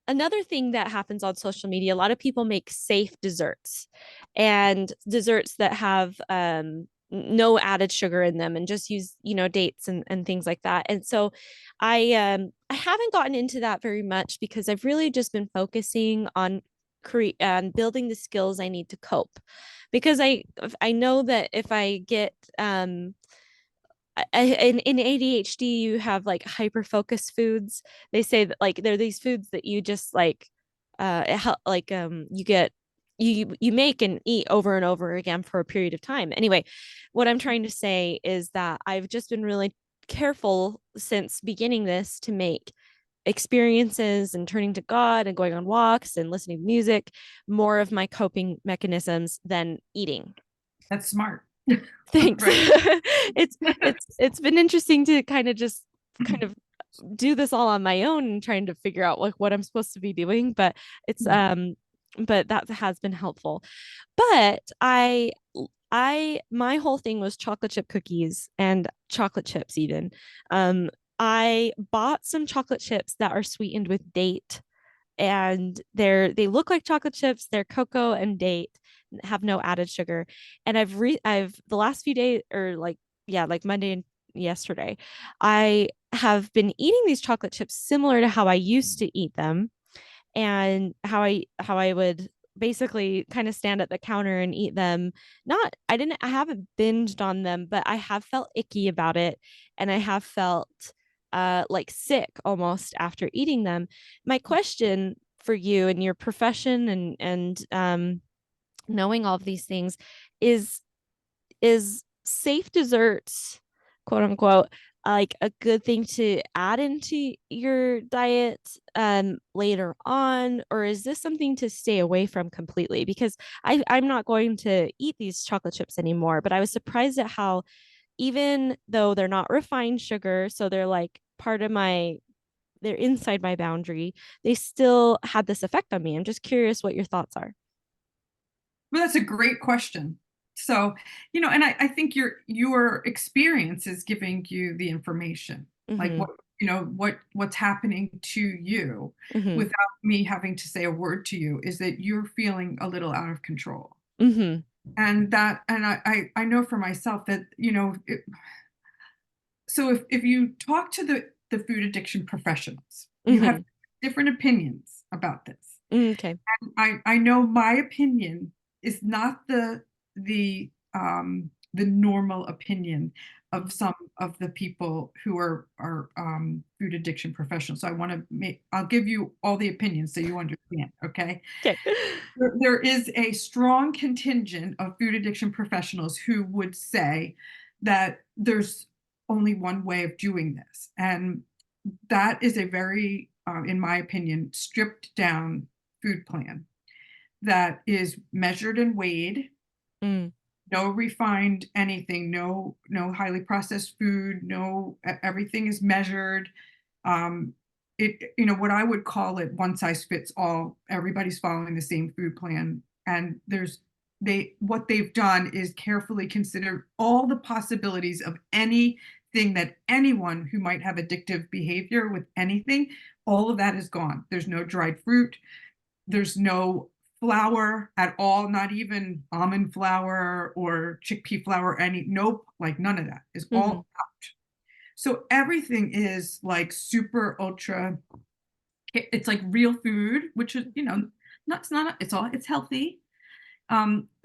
another thing that happens on social media, a lot of people make safe desserts and desserts that have no added sugar in them and just use, dates and things like that. And so I haven't gotten into that very much because I've really just been focusing on building the skills I need to cope. Because I know that if I get in ADHD, you have like hyper focus foods. They say that like they're these foods that you just like you get you make and eat over and over again for a period of time. Anyway, what I'm trying to say is that I've just been really careful since beginning this to make experiences and turning to God and going on walks and listening to music more of my coping mechanisms than eating. That's smart. Thanks. Right. It's been interesting to kind of do this all on my own and trying to figure out like what I'm supposed to be doing, but it's but that has been helpful. But I my whole thing was chocolate chip cookies and chocolate chips even. I bought some chocolate chips that are sweetened with date and they look like chocolate chips. They're cocoa and date, have no added sugar. And I've the last few days or like yeah, like Monday and yesterday, I have been eating these chocolate chips similar to how I used to eat them and how I would basically kind of stand at the counter and eat them. Not I haven't binged on them, but I have felt icky about it and I have felt like sick almost after eating them. My question for you and your profession and knowing all of these things is safe desserts, quote unquote, like a good thing to add into your diet later on, or is this something to stay away from completely? Because I'm not going to eat these chocolate chips anymore, but I was surprised at how even though they're not refined sugar, so they're like part of my they're inside my boundary, they still had this effect on me. I'm just curious what your thoughts are. Well, that's a great question. So, and I think your experience is giving you the information, like Mm-hmm. what's happening to you Mm-hmm. without me having to say a word to you is that you're feeling a little out of control. Mm-hmm. And I know for myself that, so if you talk to the food addiction professionals, you have Mm-hmm. different opinions about this. Okay. I know my opinion is not the normal opinion of some of the people who are food addiction professionals. So I'll give you all the opinions so you understand, okay? Okay. There is a strong contingent of food addiction professionals who would say that there's only one way of doing this, and that is a very, in my opinion, stripped down food plan that is measured and weighed, Mm, no refined anything, no highly processed food, no everything is measured. Um, what I would call it one size fits all. Everybody's following the same food plan, and what they've done is carefully consider all the possibilities of anything that anyone who might have addictive behavior with anything. All of that is gone. There's no dried fruit. There's no flour at all, not even almond flour or chickpea flour, nope, like none of that is mm-hmm. all out. So everything is like super ultra, it's like real food, which is, not, it's not, it's all, it's healthy.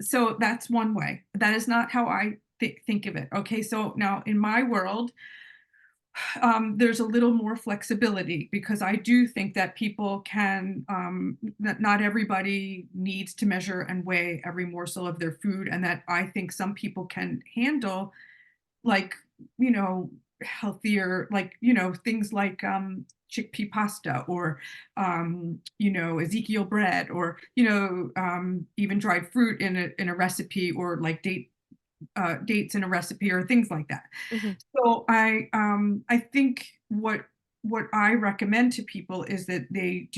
So that's one way. That is not how I think of it. Okay. So now in my world, there's a little more flexibility because I do think that people can, that not everybody needs to measure and weigh every morsel of their food. And that I think some people can handle like, you know, healthier, like, things like chickpea pasta or, Ezekiel bread or, even dried fruit in a recipe or like dates in a recipe or things like that. Mm-hmm. So I think what I recommend to people is that they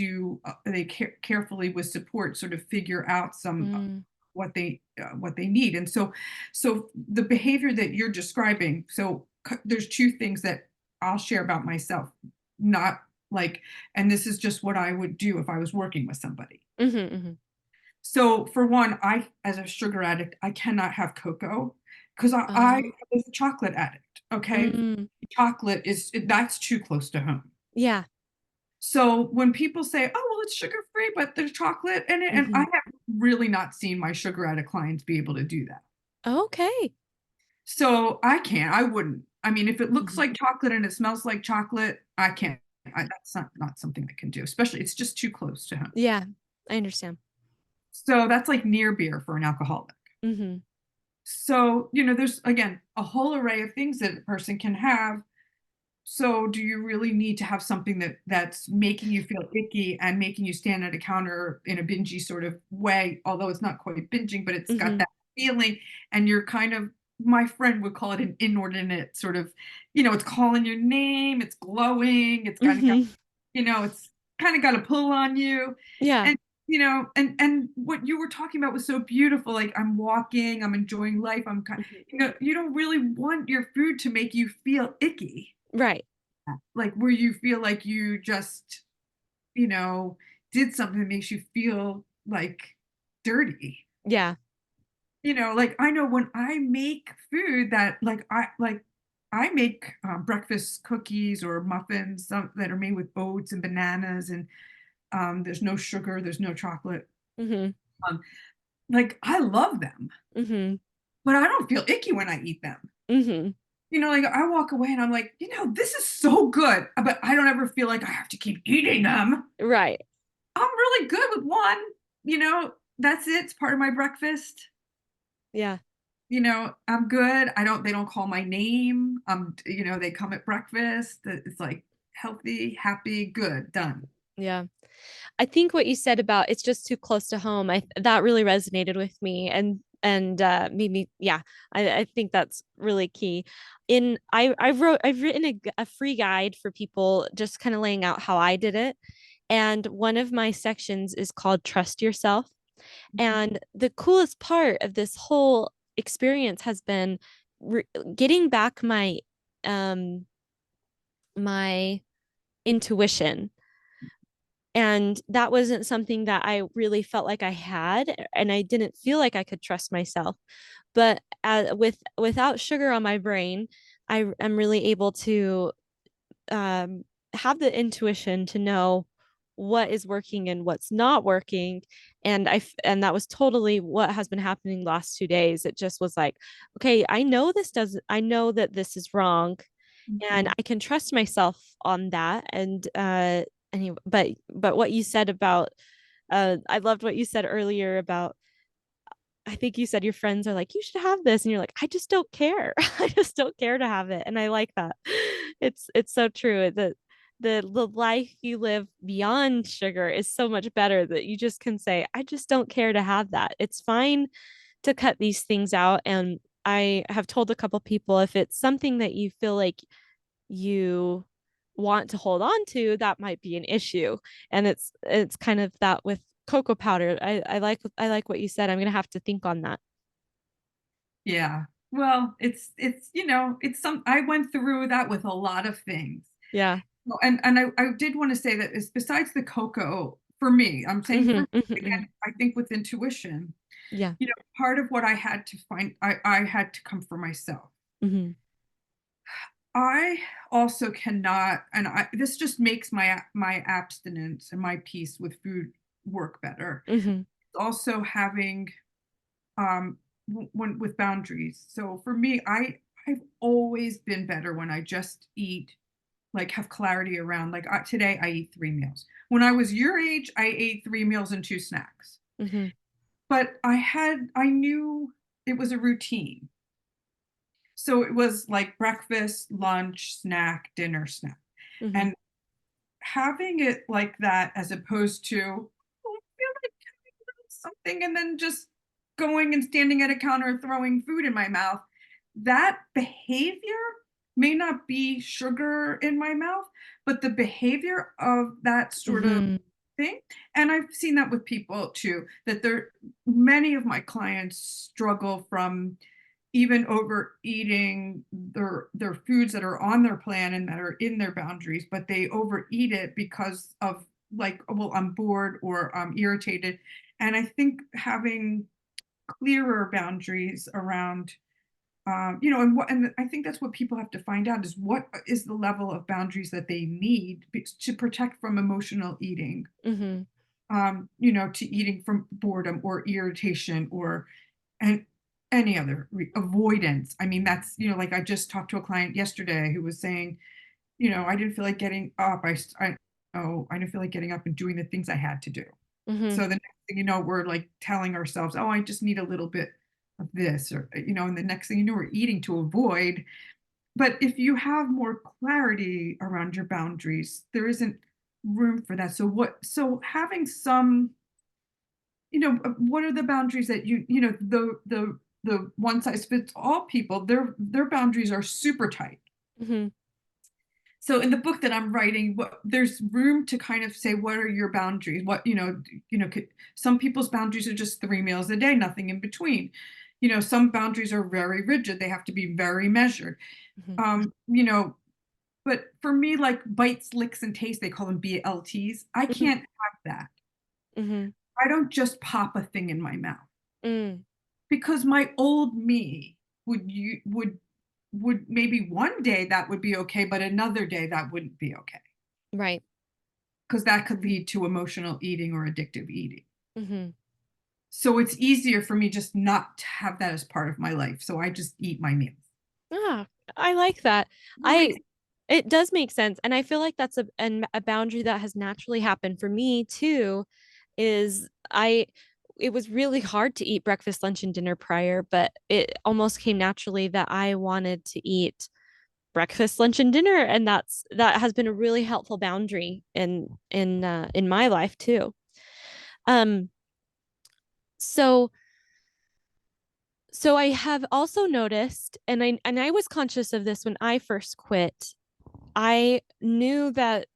carefully with support sort of figure out some Mm, what they need. And so the behavior that you're describing, so there's two things that I'll share about myself, not like, and this is just what I would do if I was working with somebody. mm-hmm. Mm-hmm. So for one, as a sugar addict, I cannot have cocoa because I Oh, was a chocolate addict. Okay. mm, Chocolate that's too close to home. yeah. So when people say, "Oh, well, it's sugar free, but there's chocolate in it," and I Mm-hmm. have really not seen my sugar addict clients be able to do that. Okay. So I wouldn't. I mean, if it looks Mm-hmm. like chocolate and it smells like chocolate, I can't. That's not something I can do, especially it's just too close to home. Yeah, I understand. So that's like near beer for an alcoholic. Mm-hmm. So, there's again a whole array of things that a person can have. So, do you really need to have something that's making you feel icky and making you stand at a counter in a bingy sort of way, although it's not quite binging, but it's got Mm-hmm. that feeling, and you're kind of, my friend would call it an inordinate sort of, it's calling your name, it's glowing, it's kind of got, Mm-hmm. it's kind of got a pull on you. Yeah. And and what you were talking about was so beautiful. Like, I'm walking, I'm enjoying life. Mm-hmm. You don't really want your food to make you feel icky, Right. like where you feel like you just, you know, did something that makes you feel like dirty. Yeah. Like I know when I make food that I make breakfast cookies or muffins that are made with oats and bananas, and there's no sugar, there's no chocolate. Mm-hmm. Um, like I love them, Mm-hmm. but I don't feel icky when I eat them. Mm-hmm. Like I walk away and I'm like, this is so good, but I don't ever feel like I have to keep eating them. Right. I'm really good with one, that's it. It's part of my breakfast. Yeah. I'm good. They don't call my name. They come at breakfast. It's like healthy, happy, good, done. Yeah. I think what you said about it's just too close to home, I that really resonated with me and made me, yeah, I think that's really key. I've written a free guide for people just kind of laying out how I did it. And one of my sections is called Trust Yourself. And the coolest part of this whole experience has been getting back um my intuition. And that wasn't something that I really felt like I had, and I didn't feel like I could trust myself. But without sugar on my brain, I am really able to um, have the intuition to know what is working and what's not working. And that was totally what has been happening the last 2 days. It just was like, okay, I know that this is wrong, and Mhm. I can trust myself on that. And anyway, but what you said about I loved what you said earlier about, I think you said your friends are like, you should have this. And you're like, I just don't care. I just don't care to have it. And I like that. It's so true. The life you live beyond sugar is so much better that you just can say, I just don't care to have that. It's fine to cut these things out. And I have told a couple people, if it's something that you feel like you want to hold on to, that might be an issue. And it's kind of that with cocoa powder. I like what you said. I'm gonna have to think on that. Yeah. Well, it's some I went through that with a lot of things. Yeah. Well, and I did want to say that is besides the cocoa, for me, I'm saying for Hmm, me, hmm, hmm. again, I think with intuition, Yeah. part of what I had to find, I had to come for myself. Hmm, I also cannot, and this just makes my abstinence and my peace with food work better. hmm, Also having when with boundaries. So for me, I've always been better when I just eat, like have clarity around, like today I eat 3 meals. When I was your age, I ate 3 meals and two snacks. hmm, But I knew it was a routine. So it was like breakfast, lunch, snack, dinner, snack. hmm, And having it like that as opposed to, oh, I feel like having something and then just going and standing at a counter and throwing food in my mouth, that behavior may not be sugar in my mouth, but the behavior of that sort of hmm, thing. And I've seen that with people too, that many of my clients struggle from even overeating their foods that are on their plan and that are in their boundaries, but they overeat it because of, like, well, I'm bored or I'm irritated. And I think having clearer boundaries around, and I think that's what people have to find out is what is the level of boundaries that they need to protect from emotional eating, hmm, to eating from boredom or irritation or and any other avoidance. I mean, that's, like I just talked to a client yesterday who was saying, I didn't feel like getting up. I didn't feel like getting up and doing the things I had to do. hmm, So the next thing you know, we're like telling ourselves, oh, I just need a little bit of this, or, and the next thing you know, we're eating to avoid. But if you have more clarity around your boundaries, there isn't room for that. So having some, what are the boundaries that the one size fits all people, their boundaries are super tight. hmm, So in the book that I'm writing, there's room to kind of say, what are your boundaries? Some people's boundaries are just 3 meals a day, nothing in between. Some boundaries are very rigid. They have to be very measured. hmm, Um, you know, but for me, like bites, licks, and taste, they call them BLTs. I hmm, can't have that. hmm, I don't just pop a thing in my mouth hmm. because my old me would maybe one day that would be okay, but another day that wouldn't be okay Right. because that could lead to emotional eating or addictive eating. Hmm. So it's easier for me just not to have that as part of my life. So I just eat my meals. Ah, I like that. That I makes It does make sense, and I feel like that's a boundary that has naturally happened for me too. Is it was really hard to eat breakfast, lunch, and dinner prior, but it almost came naturally that I wanted to eat breakfast, lunch, and dinner, and that has been a really helpful boundary in my life too. Um, so so I have also noticed, and I was conscious of this when I first quit. I knew that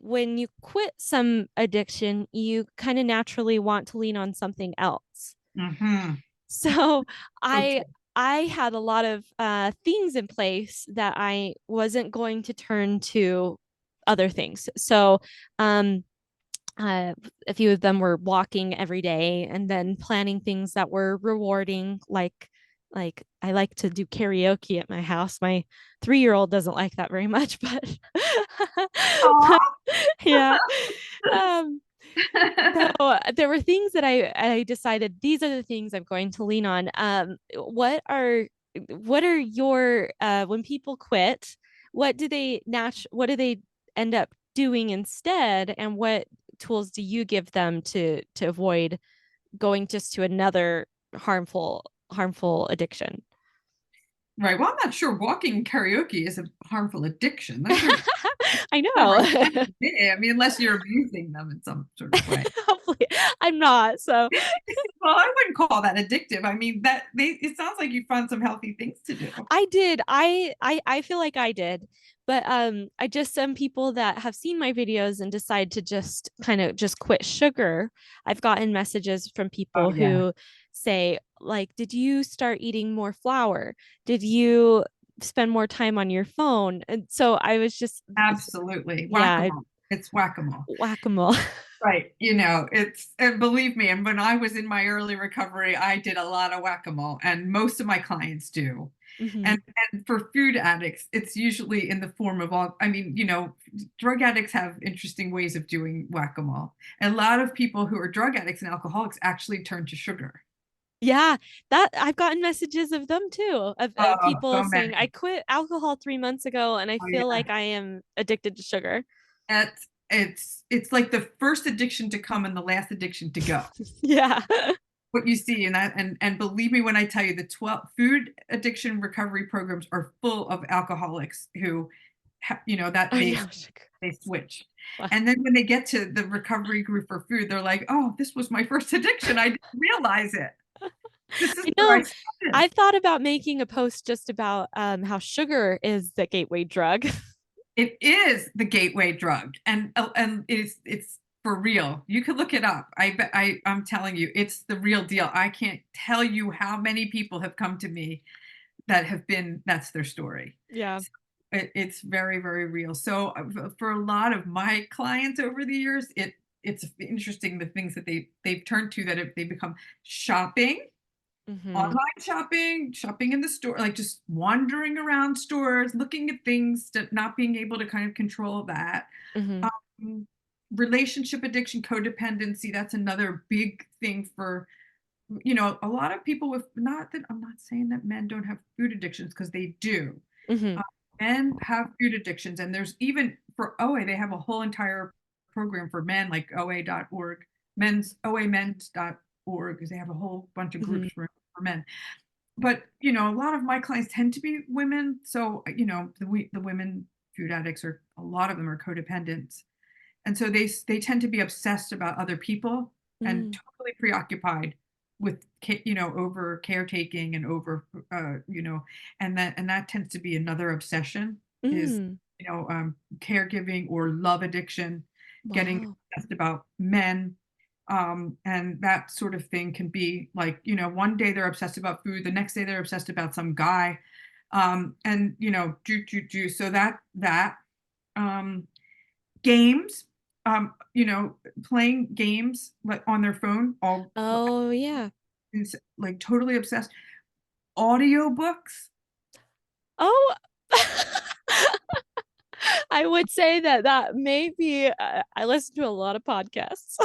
when you quit some addiction, you kind of naturally want to lean on something else. Hmm. So So I true. I had a lot of things in place that I wasn't going to turn to other things. So um, uh, a few of them were walking every day and then planning things that were rewarding, like I like to do karaoke at my house. My 3-year-old doesn't like that very much, but but Aw. yeah. Um, so there were things that I decided these are the things I'm going to lean on. What are your when people quit, what do they end up doing instead, and what tools do you give them to avoid going just to another harmful addiction? Right. Well, I'm not sure walking karaoke is a harmful addiction. Those are I never know. fun to me. I mean, unless you're abusing them in some sort of way. Hopefully, I'm not. So Well, I wouldn't call that addictive. I mean, it sounds like you found some healthy things to do. I did. I feel like I did. But I just some people that have seen my videos and decide to just kind of just quit sugar. I've gotten messages from Oh people yeah, who say like, "Did you start eating more flour? Did you spend more time on your phone?" And so I was just absolutely. yeah, Whack-a-mole. It's whack-a-mole. whack-a-mole. Right. And believe me, and when I was in my early recovery, I did a lot of whack-a-mole, and most of my clients do. Hmm. And for food addicts, it's usually in the form of all, I mean, drug addicts have interesting ways of doing whack-a-mole. And a lot of people who are drug addicts and alcoholics actually turn to sugar. Yeah, that I've gotten messages of them too, of Oh, people so saying, I many. quit alcohol 3 months ago and I Oh feel yeah. like I am addicted to sugar. It's like the first addiction to come and the last addiction to go. Yeah. What you see in that, and believe me when I tell you, the 12 food addiction recovery programs are full of alcoholics who that Oh yeah, sugar. they switch. Wow. And then when they get to the recovery group for food, they're like, oh, this was my first addiction, I didn't realize it. This is I where I know. started. I've thought about making a post just about how sugar is the gateway drug. It is the gateway drug, and it's for real. You could look it up. I'm telling you, it's the real deal. I can't tell you how many people have come to me that have been that's their story. Yeah. So it's very, very real. So for a lot of my clients over the years, it's interesting the things that they've turned to that they become shopping, Hmm. online shopping, shopping in the store, like just wandering around stores, looking at things, not being able to kind of control that. Hmm. Um, Relationship addiction, codependency, that's another big thing for a lot of people with, not that I'm not saying that men don't have food addictions because they do. Hmm. Uh, Men have food addictions, and there's even for OA, they have a whole entire program for men, like OA.org, men's OAmens.org, because they have a whole bunch of Hmm. groups for men. But a lot of my clients tend to be women, so the women food addicts are, a lot of them are codependents, and so they tend to be obsessed about other people and Mm. totally preoccupied with over caretaking and over and that tends to be another obsession is Mm. caregiving or love addiction, getting Wow. obsessed about men, and that sort of thing can be like one day they're obsessed about food, the next day they're obsessed about some guy, and do so that um games, playing games like on their phone, all Oh yeah. is like totally obsessed. Audiobooks, Oh, I would say that may be. I listen to a lot of podcasts.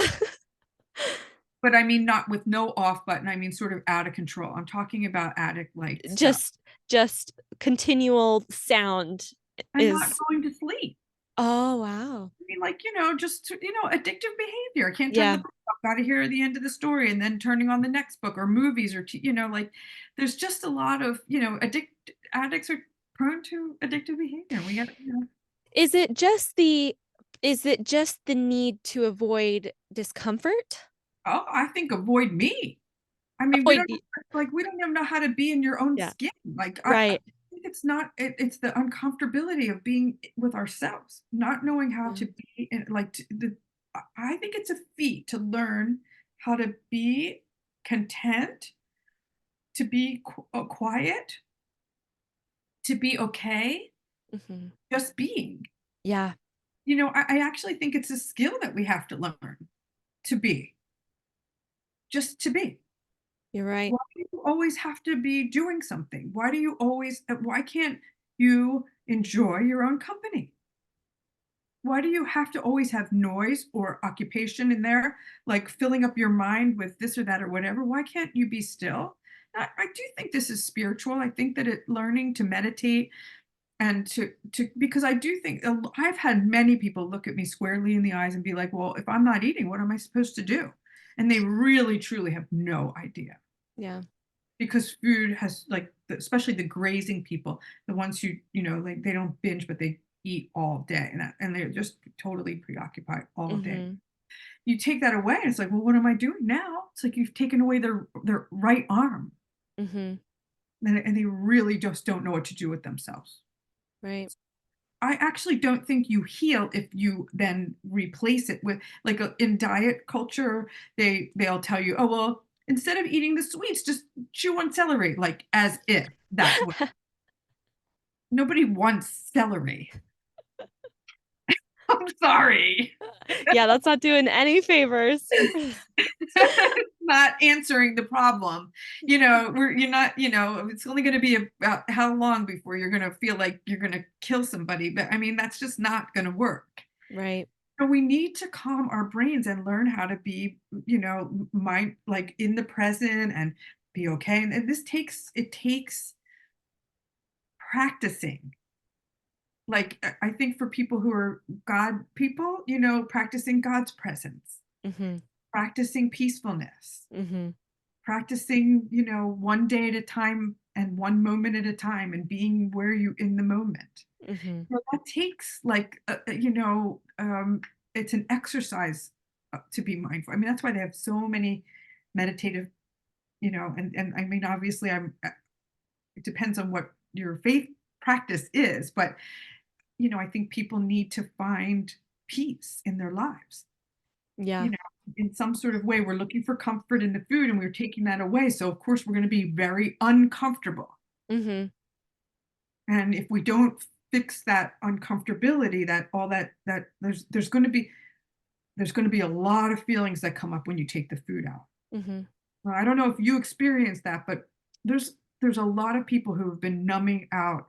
but I mean not with no off button. I mean sort of out of control. I'm talking about addict like stuff. just just continual sound And not is. going to sleep. Oh wow. I mean, like, just addictive behavior. I can't turn the Yeah. book got to hear the end of the story and then turning on the next book or movies or like there's just a lot of addicts are prone to addictive behavior. We got Is it just the is it just the need to avoid discomfort? oh, I think avoid me. I mean, Avoid the we don't even know how to be in your own yeah, skin. Like I right. think it's not it's the uncomfortability of being with ourselves, not knowing how Yeah. to be in I think it's a feat to learn how to be content, to be quiet, to be okay, Hmm. just being. Yeah, I actually think it's a skill that we have to learn to be, just to be. you're right. Why do you always have to be doing something? Why can't you enjoy your own company? Why do you have to always have noise or occupation in there, like filling up your mind with this or that or whatever? Why can't you be still? I do think this is spiritual. I think that learning to meditate and to because I do think I've had many people look at me squarely in the eyes and be like, "Well, if I'm not eating, what am I supposed to do?" And they really truly have no idea Yeah. because food has like especially the grazing people, the ones who like they don't binge but they eat all day and they're just totally preoccupied all day. Hmm. You take that away and it's like, well, what am I doing now? It's like you've taken away their right arm, Hmm. and they really just don't know what to do with themselves. Right. I actually don't think you heal if you then replace it with like in diet culture, they'll tell you, oh well, instead of eating the sweets, just chew on celery, like as if that would nobody wants celery. I'm sorry. Yeah, that's not doing any favors. Not answering the problem. You're not, it's only going to be about how long before you're going to feel like you're going to kill somebody. But I mean, that's just not going to work. Right. So we need to calm our brains and learn how to be, mind like in the present and be okay. And it takes practicing. Like I think for people who are God people, practicing God's presence, Hmm. practicing peacefulness, Hmm. practicing, one day at a time and one moment at a time and being where you in the moment. Hmm. That takes like, it's an exercise to be mindful. I mean, that's why they have so many meditative, and I mean, obviously, it depends on what your faith practice is, but, I think people need to find peace in their lives, you Yeah. know, in some sort of way. We're looking for comfort in the food and we're taking that away. So, of course, we're going to be very uncomfortable. Hmm. And if we don't fix that uncomfortability, that all that there's going to be a lot of feelings that come up when you take the food out. Hmm. Well, I don't know if you experience that, but there's a lot of people who have been numbing out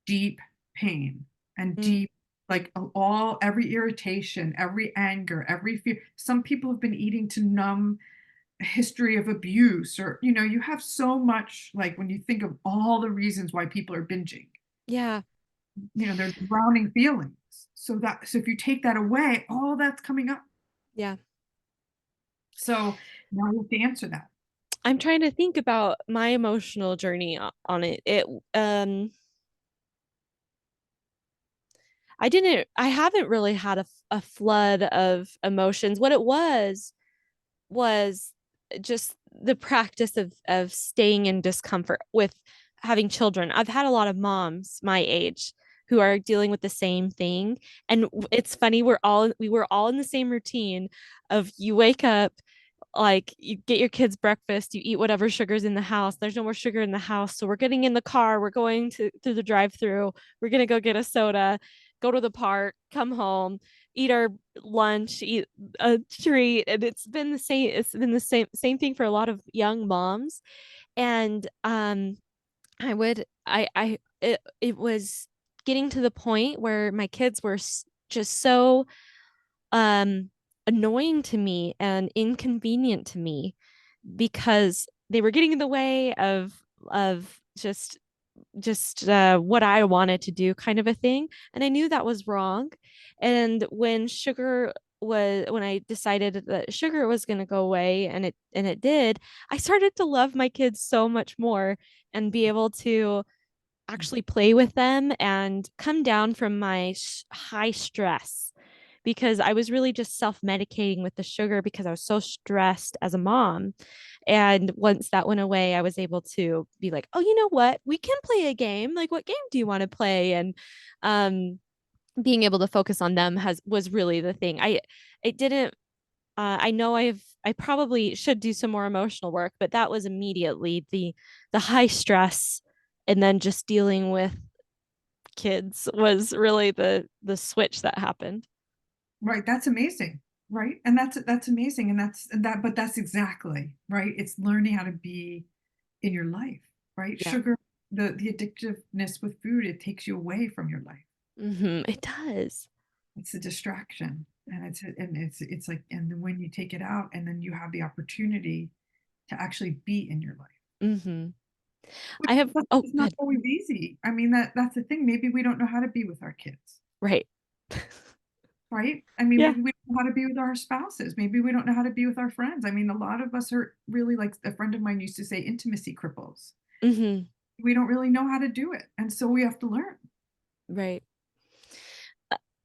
deep pain and Mm. deep like all every irritation, every anger, every fear. Some people have been eating to numb a history of abuse or you have so much like when you think of all the reasons why people are binging, Yeah. they're drowning feelings. So if you take that away, all that's coming up. Yeah. So now you have to answer that. I'm trying to think about my emotional journey on it. I haven't really had a flood of emotions. What it was just the practice of staying in discomfort with having children. I've had a lot of moms my age who are dealing with the same thing. And it's funny, we were all in the same routine of you wake up, like you get your kids breakfast, you eat whatever sugar's in the house. There's no more sugar in the house. So we're getting in the car, we're going to through the drive-through, we're gonna go get a soda, go to the park, come home, eat our lunch, eat a treat. And it's been the same thing for a lot of young moms. And it was getting to the point where my kids were just so um annoying to me and inconvenient to me because they were getting in the way of just what I wanted to do kind of a thing, and I knew that was wrong. And when sugar when I decided that sugar was going to go away, and it did, I started to love my kids so much more and be able to actually play with them and come down from my high stress, because I was really just self-medicating with the sugar because I was so stressed as a mom. And once that went away, I was able to be like, oh, you know what? We can play a game. Like, what game do you want to play? And um, being able to focus on them has was really the thing. It didn't I know I probably should do some more emotional work, but that was immediately the high stress, and then just dealing with kids was really the switch that happened. Right, that's amazing, right? And that's amazing, and but that's exactly, right? It's learning how to be in your life, right? Yeah. Sugar, the addictiveness with food, it takes you away from your life. It does. It's a distraction, and it's like, and then when you take it out, and then you have the opportunity to actually be in your life, hmm which I have, oh, is not good. always easy. I mean, that's the thing. Maybe we don't know how to be with our kids. Right. Right? I mean, Yeah. maybe we don't know how to be with our spouses. Maybe we don't know how to be with our friends. I mean, a lot of us are really, like a friend of mine used to say, intimacy cripples. hmm We don't really know how to do it. And so we have to learn. Right.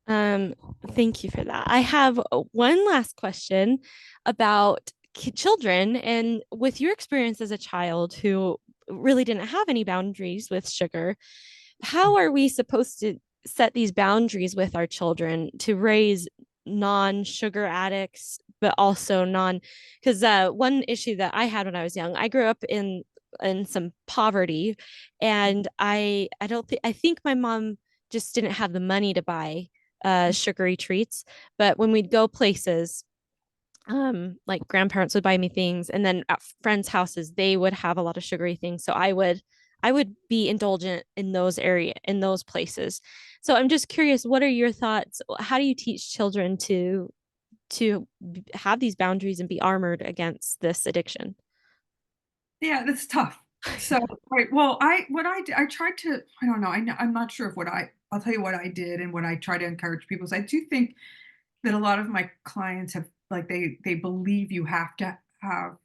Um, Thank you for that. I have one last question about children, and with your experience as a child who really didn't have any boundaries with sugar, how are we supposed to set these boundaries with our children to raise non-sugar addicts, but also non, because one issue that I had when I was young, I grew up in some poverty, and I don't think I think my mom just didn't have the money to buy sugary treats. But when we'd go places, like grandparents would buy me things, and then at friends' houses they would have a lot of sugary things, so I would be indulgent in those places. So I'm just curious, what are your thoughts? How do you teach children to have these boundaries and be armored against this addiction? Yeah, that's tough. So, right. Well, what I did, I tried to, I don't know. I'm not sure if I'll tell you what I did and what I try to encourage people. So I do think that a lot of my clients have, like, they believe you have to have,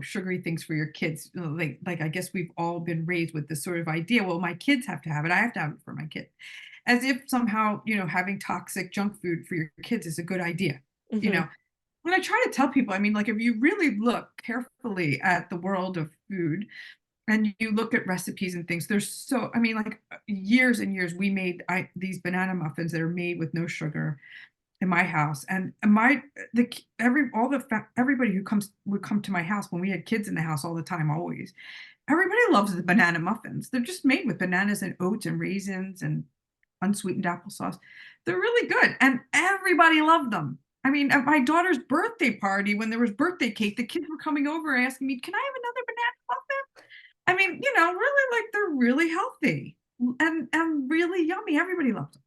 sugary things for your kids. Like I guess we've all been raised with this sort of idea. Well, my kids have to have it. I have to have it for my kid. As if somehow, having toxic junk food for your kids is a good idea. You Mm-hmm. know, when I try to tell people, I mean, like, if you really look carefully at the world of food and you look at recipes and things, there's I mean, like, years and years, we made these banana muffins that are made with no sugar in my house. And my the every all the everybody who would come to my house when we had kids in the house all the time, always. Everybody loves the banana muffins. They're just made with bananas and oats and raisins and unsweetened applesauce. They're really good, and everybody loved them. I mean, at my daughter's birthday party, when there was birthday cake, the kids were coming over asking me, "Can I have another banana muffin?" I mean, really, like, they're really healthy and really yummy. Everybody loves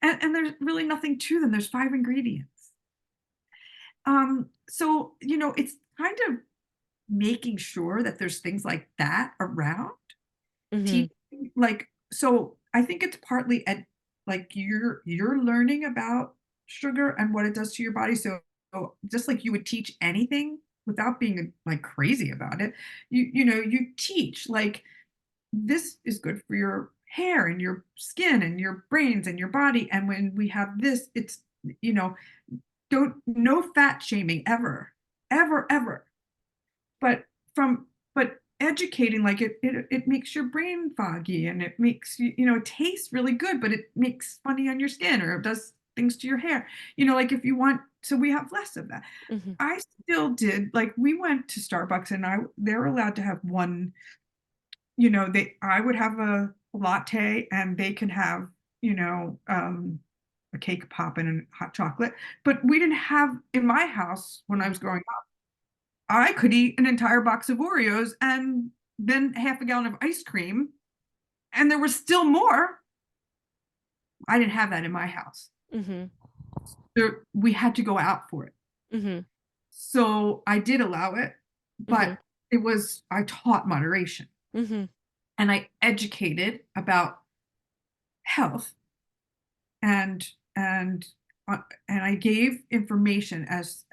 them, and there's really nothing to them. There's 5 ingredients. So it's kind of making sure that there's things like that around. Mm-hmm. Teaching, like, so I think it's partly like, you're learning about sugar and what it does to your body. So just like you would teach anything without being like crazy about it, you teach, like, this is good for your hair and your skin and your brains and your body. And when we have this, it's, you know, don't no fat shaming ever, ever, ever. But from but educating, like, it makes your brain foggy, and it makes it tastes really good, but it makes funny on your skin, or it does things to your hair. Like, if you want, so we have less of that. Mm-hmm. I still did, like, we went to Starbucks, and they're allowed to have one, they I would have a latte, and they can have, a cake pop and a hot chocolate. But we didn't have, in my house when I was growing up, I could eat an entire box of Oreos and then half a gallon of ice cream, and there was still more. I didn't have that in my house. Mm-hmm. We had to go out for it. Mm-hmm. So I did allow it, Mm-hmm. but I taught moderation, Mm-hmm. and I educated about health and uh, and I gave information as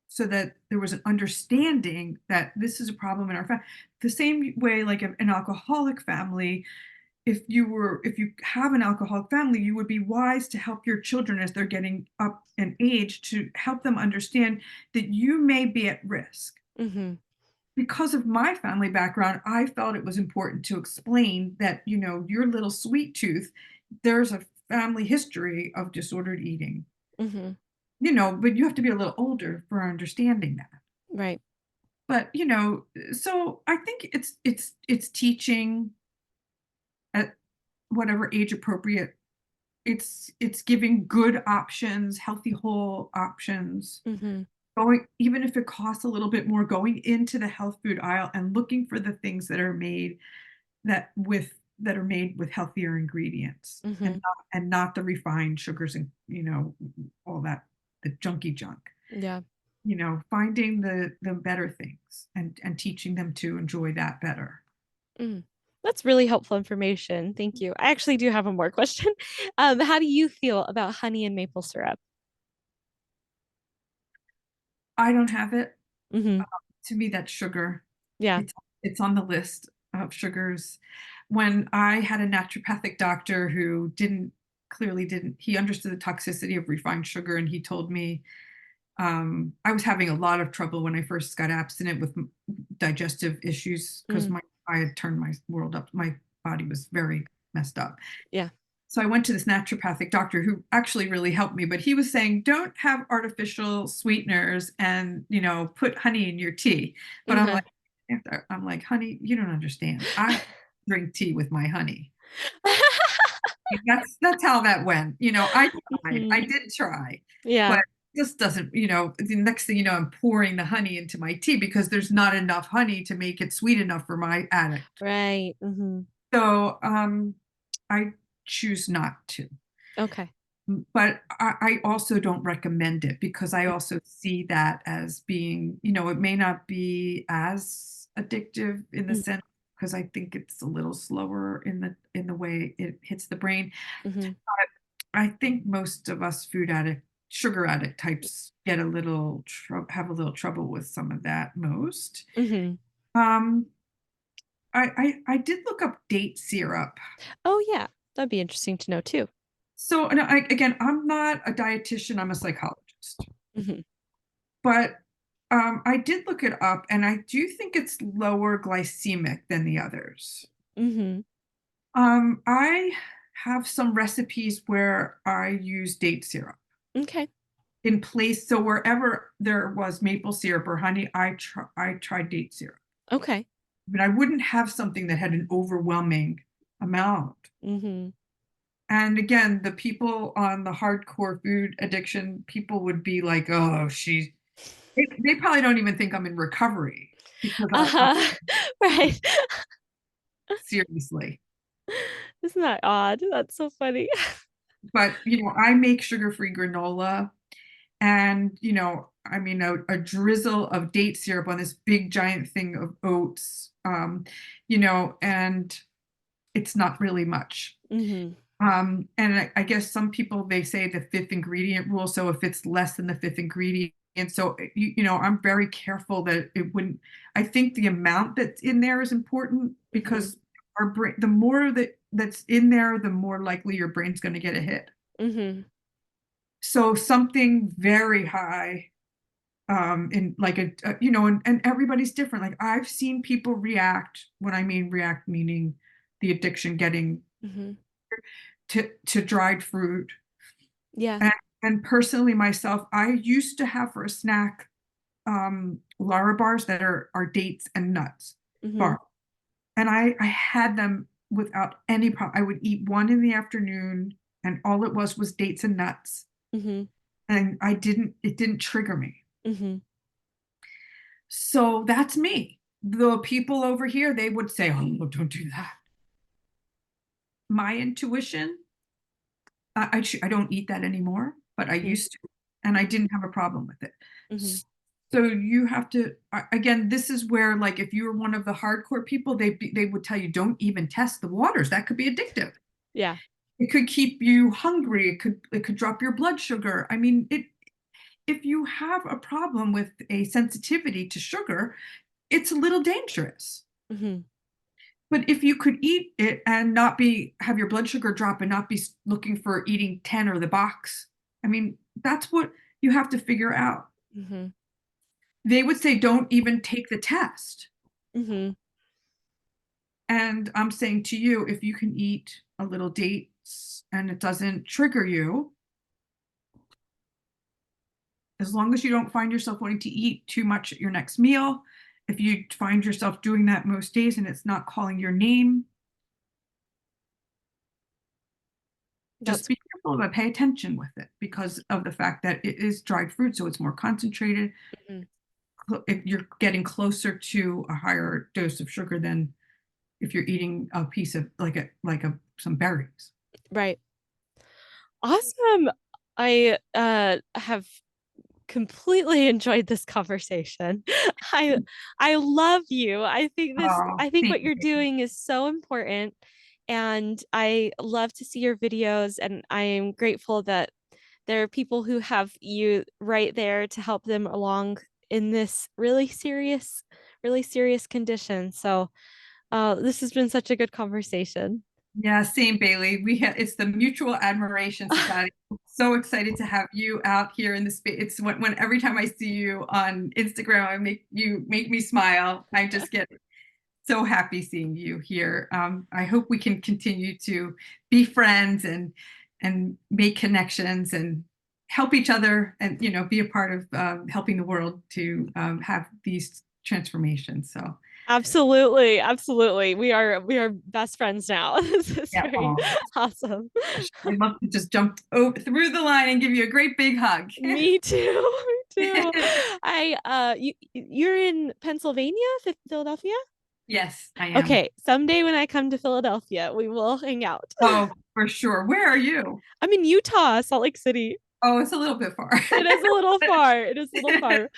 so that there was an understanding that this is a problem in our family. The same way, like an alcoholic family, if you have an alcoholic family, you would be wise to help your children as they're getting up in age to help them understand that you may be at risk. Mm-hmm. Because of my family background, I felt it was important to explain that, your little sweet tooth, there's a family history of disordered eating. Mm-hmm. But you have to be a little older for understanding that. Right. But, so I think it's teaching at whatever age appropriate. It's giving good options, healthy whole options. Mm-hmm. Going even if it costs a little bit more, going into the health food aisle and looking for the things that are made with healthier ingredients Mm-hmm. and not the refined sugars and, all that, the junky junk. Yeah. Finding the better things and teaching them to enjoy that better. Mm. That's really helpful information. Thank you. I actually do have one more question. How do you feel about honey and maple syrup? I don't have it. Mm-hmm. To me, that's sugar. Yeah. It's on the list of sugars. When I had a naturopathic doctor who didn't he understood the toxicity of refined sugar, and he told me I was having a lot of trouble when I first got abstinent with digestive issues because Mm. my I had turned my world up. My body was very messed up. Yeah. So I went to this naturopathic doctor who actually really helped me, but he was saying, don't have artificial sweeteners and, put honey in your tea. But Uh-huh. I'm like, honey, you don't understand. I drink tea with my honey. That's how that went. I tried. I Mhm. did try, but Yeah. this doesn't, the next thing you know, I'm pouring the honey into my tea because there's not enough honey to make it sweet enough for my addict. Right. Mm-hmm. So I choose not to. Okay. But I also don't recommend it because I also see that as being, it may not be as addictive in the sense because I think it's a little slower in the way it hits the brain. Mm-hmm. I think most of us sugar addict types get have a little trouble with some of that most. Mm-hmm. Um, I did look up date syrup. Oh yeah. That'd be interesting to know too. So, and again, I'm not a dietitian, I'm a psychologist. Mm-hmm. But I did look it up, and I do think it's lower glycemic than the others. Mm-hmm. I have some recipes where I use date syrup Okay. in place. So wherever there was maple syrup or honey, I tried date syrup. Okay. But I wouldn't have something that had an overwhelming amount. Mm-hmm. And again, the people on the hardcore food addiction, people would be like, "Oh, they probably don't even think I'm in recovery because Uh-huh. Right. seriously." Isn't that odd? That's so funny. But, I make sugar-free granola and, I mean, a drizzle of date syrup on this big giant thing of oats, and it's not really much. Mm-hmm. And I guess some people, they say the fifth ingredient rule. So if it's less than the fifth ingredient, and so, I'm very careful that it wouldn't, I think the amount that's in there is important Mm-hmm. because our brain, the more that's in there, the more likely your brain's going to get a hit. Mm-hmm. So something very high, in like and everybody's different. Like I've seen people react, when I mean react, meaning the addiction getting Mm-hmm. to dried fruit. Yeah. And personally myself, I used to have for a snack Lara bars that are dates and nuts Mm-hmm. bar. And I had them without any problem. I would eat one in the afternoon and all it was dates and nuts. Mm-hmm. And it didn't trigger me. Mm-hmm. So that's me. The people over here, they would say, oh, no, don't do that. My intuition, I don't eat that anymore, but I Mm-hmm. used to, and I didn't have a problem with it. Mm-hmm. So you have to, again, this is where, like, if you were one of the hardcore people, they would tell you, don't even test the waters. That could be addictive. Yeah. it could keep you hungry. It could drop your blood sugar. I mean, it if you have a problem with a sensitivity to sugar, it's a little dangerous. Hmm. But if you could eat it and not be have your blood sugar drop and not be looking for eating 10 or the box, I mean, that's what you have to figure out. Hmm. They would say don't even take the test. Hmm. And I'm saying to you, if you can eat a little dates and it doesn't trigger you, as long as you don't find yourself wanting to eat too much at your next meal, if you find yourself doing that most days and it's not calling your name, just That's be careful, but pay attention with it because of the fact that it is dried fruit, so it's more concentrated. mhm. If you're getting closer to a higher dose of sugar than if you're eating a piece of like a some berries. Right. Awesome. I have completely enjoyed this conversation. I I love you. Oh, I think thank what you, you're baby. doing is so important, and I love to see your videos, and I am grateful that there are people who have you right there to help them along in this really serious condition. So, this has been such a good conversation. Yeah, same, Bailey. We have it's the Mutual Admiration Society. So excited to have you out here in the space. It's when every time I see you on Instagram, I make me smile. I just get so happy seeing you here. I hope we can continue to be friends and make connections and help each other and be a part of helping the world to have these transformations. So Absolutely, absolutely. We are best friends now. This is yeah, very oh awesome. gosh, I'd love to just jump over through the line and give you a great big hug. Me too. Me too. You're in Pennsylvania, Philadelphia? Yes, I am. Okay, someday when I come to Philadelphia, we will hang out. Oh, for sure. Where are you? I'm in Utah, Salt Lake City. Oh, it's a little bit far. It is a little far. It is a little far.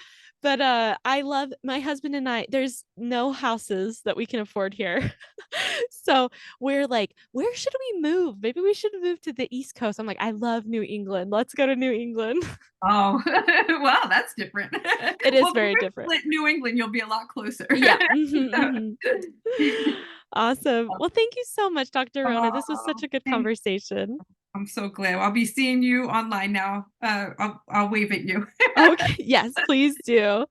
But I love my husband and I, there's no houses that we can afford here. So we're like, where should we move? Maybe we should move to the East Coast. I'm like, I love New England. Let's go to New England. Oh, wow, that's different. It is Well, if very different. you're in New England, you'll be a lot closer. Yeah. So, Awesome. Well, thank you so much, Dr. Rona. This was such oh, a good thanks. conversation. I'm so glad. I'll be seeing you online now. I'll wave at you. Okay. Yes, please do.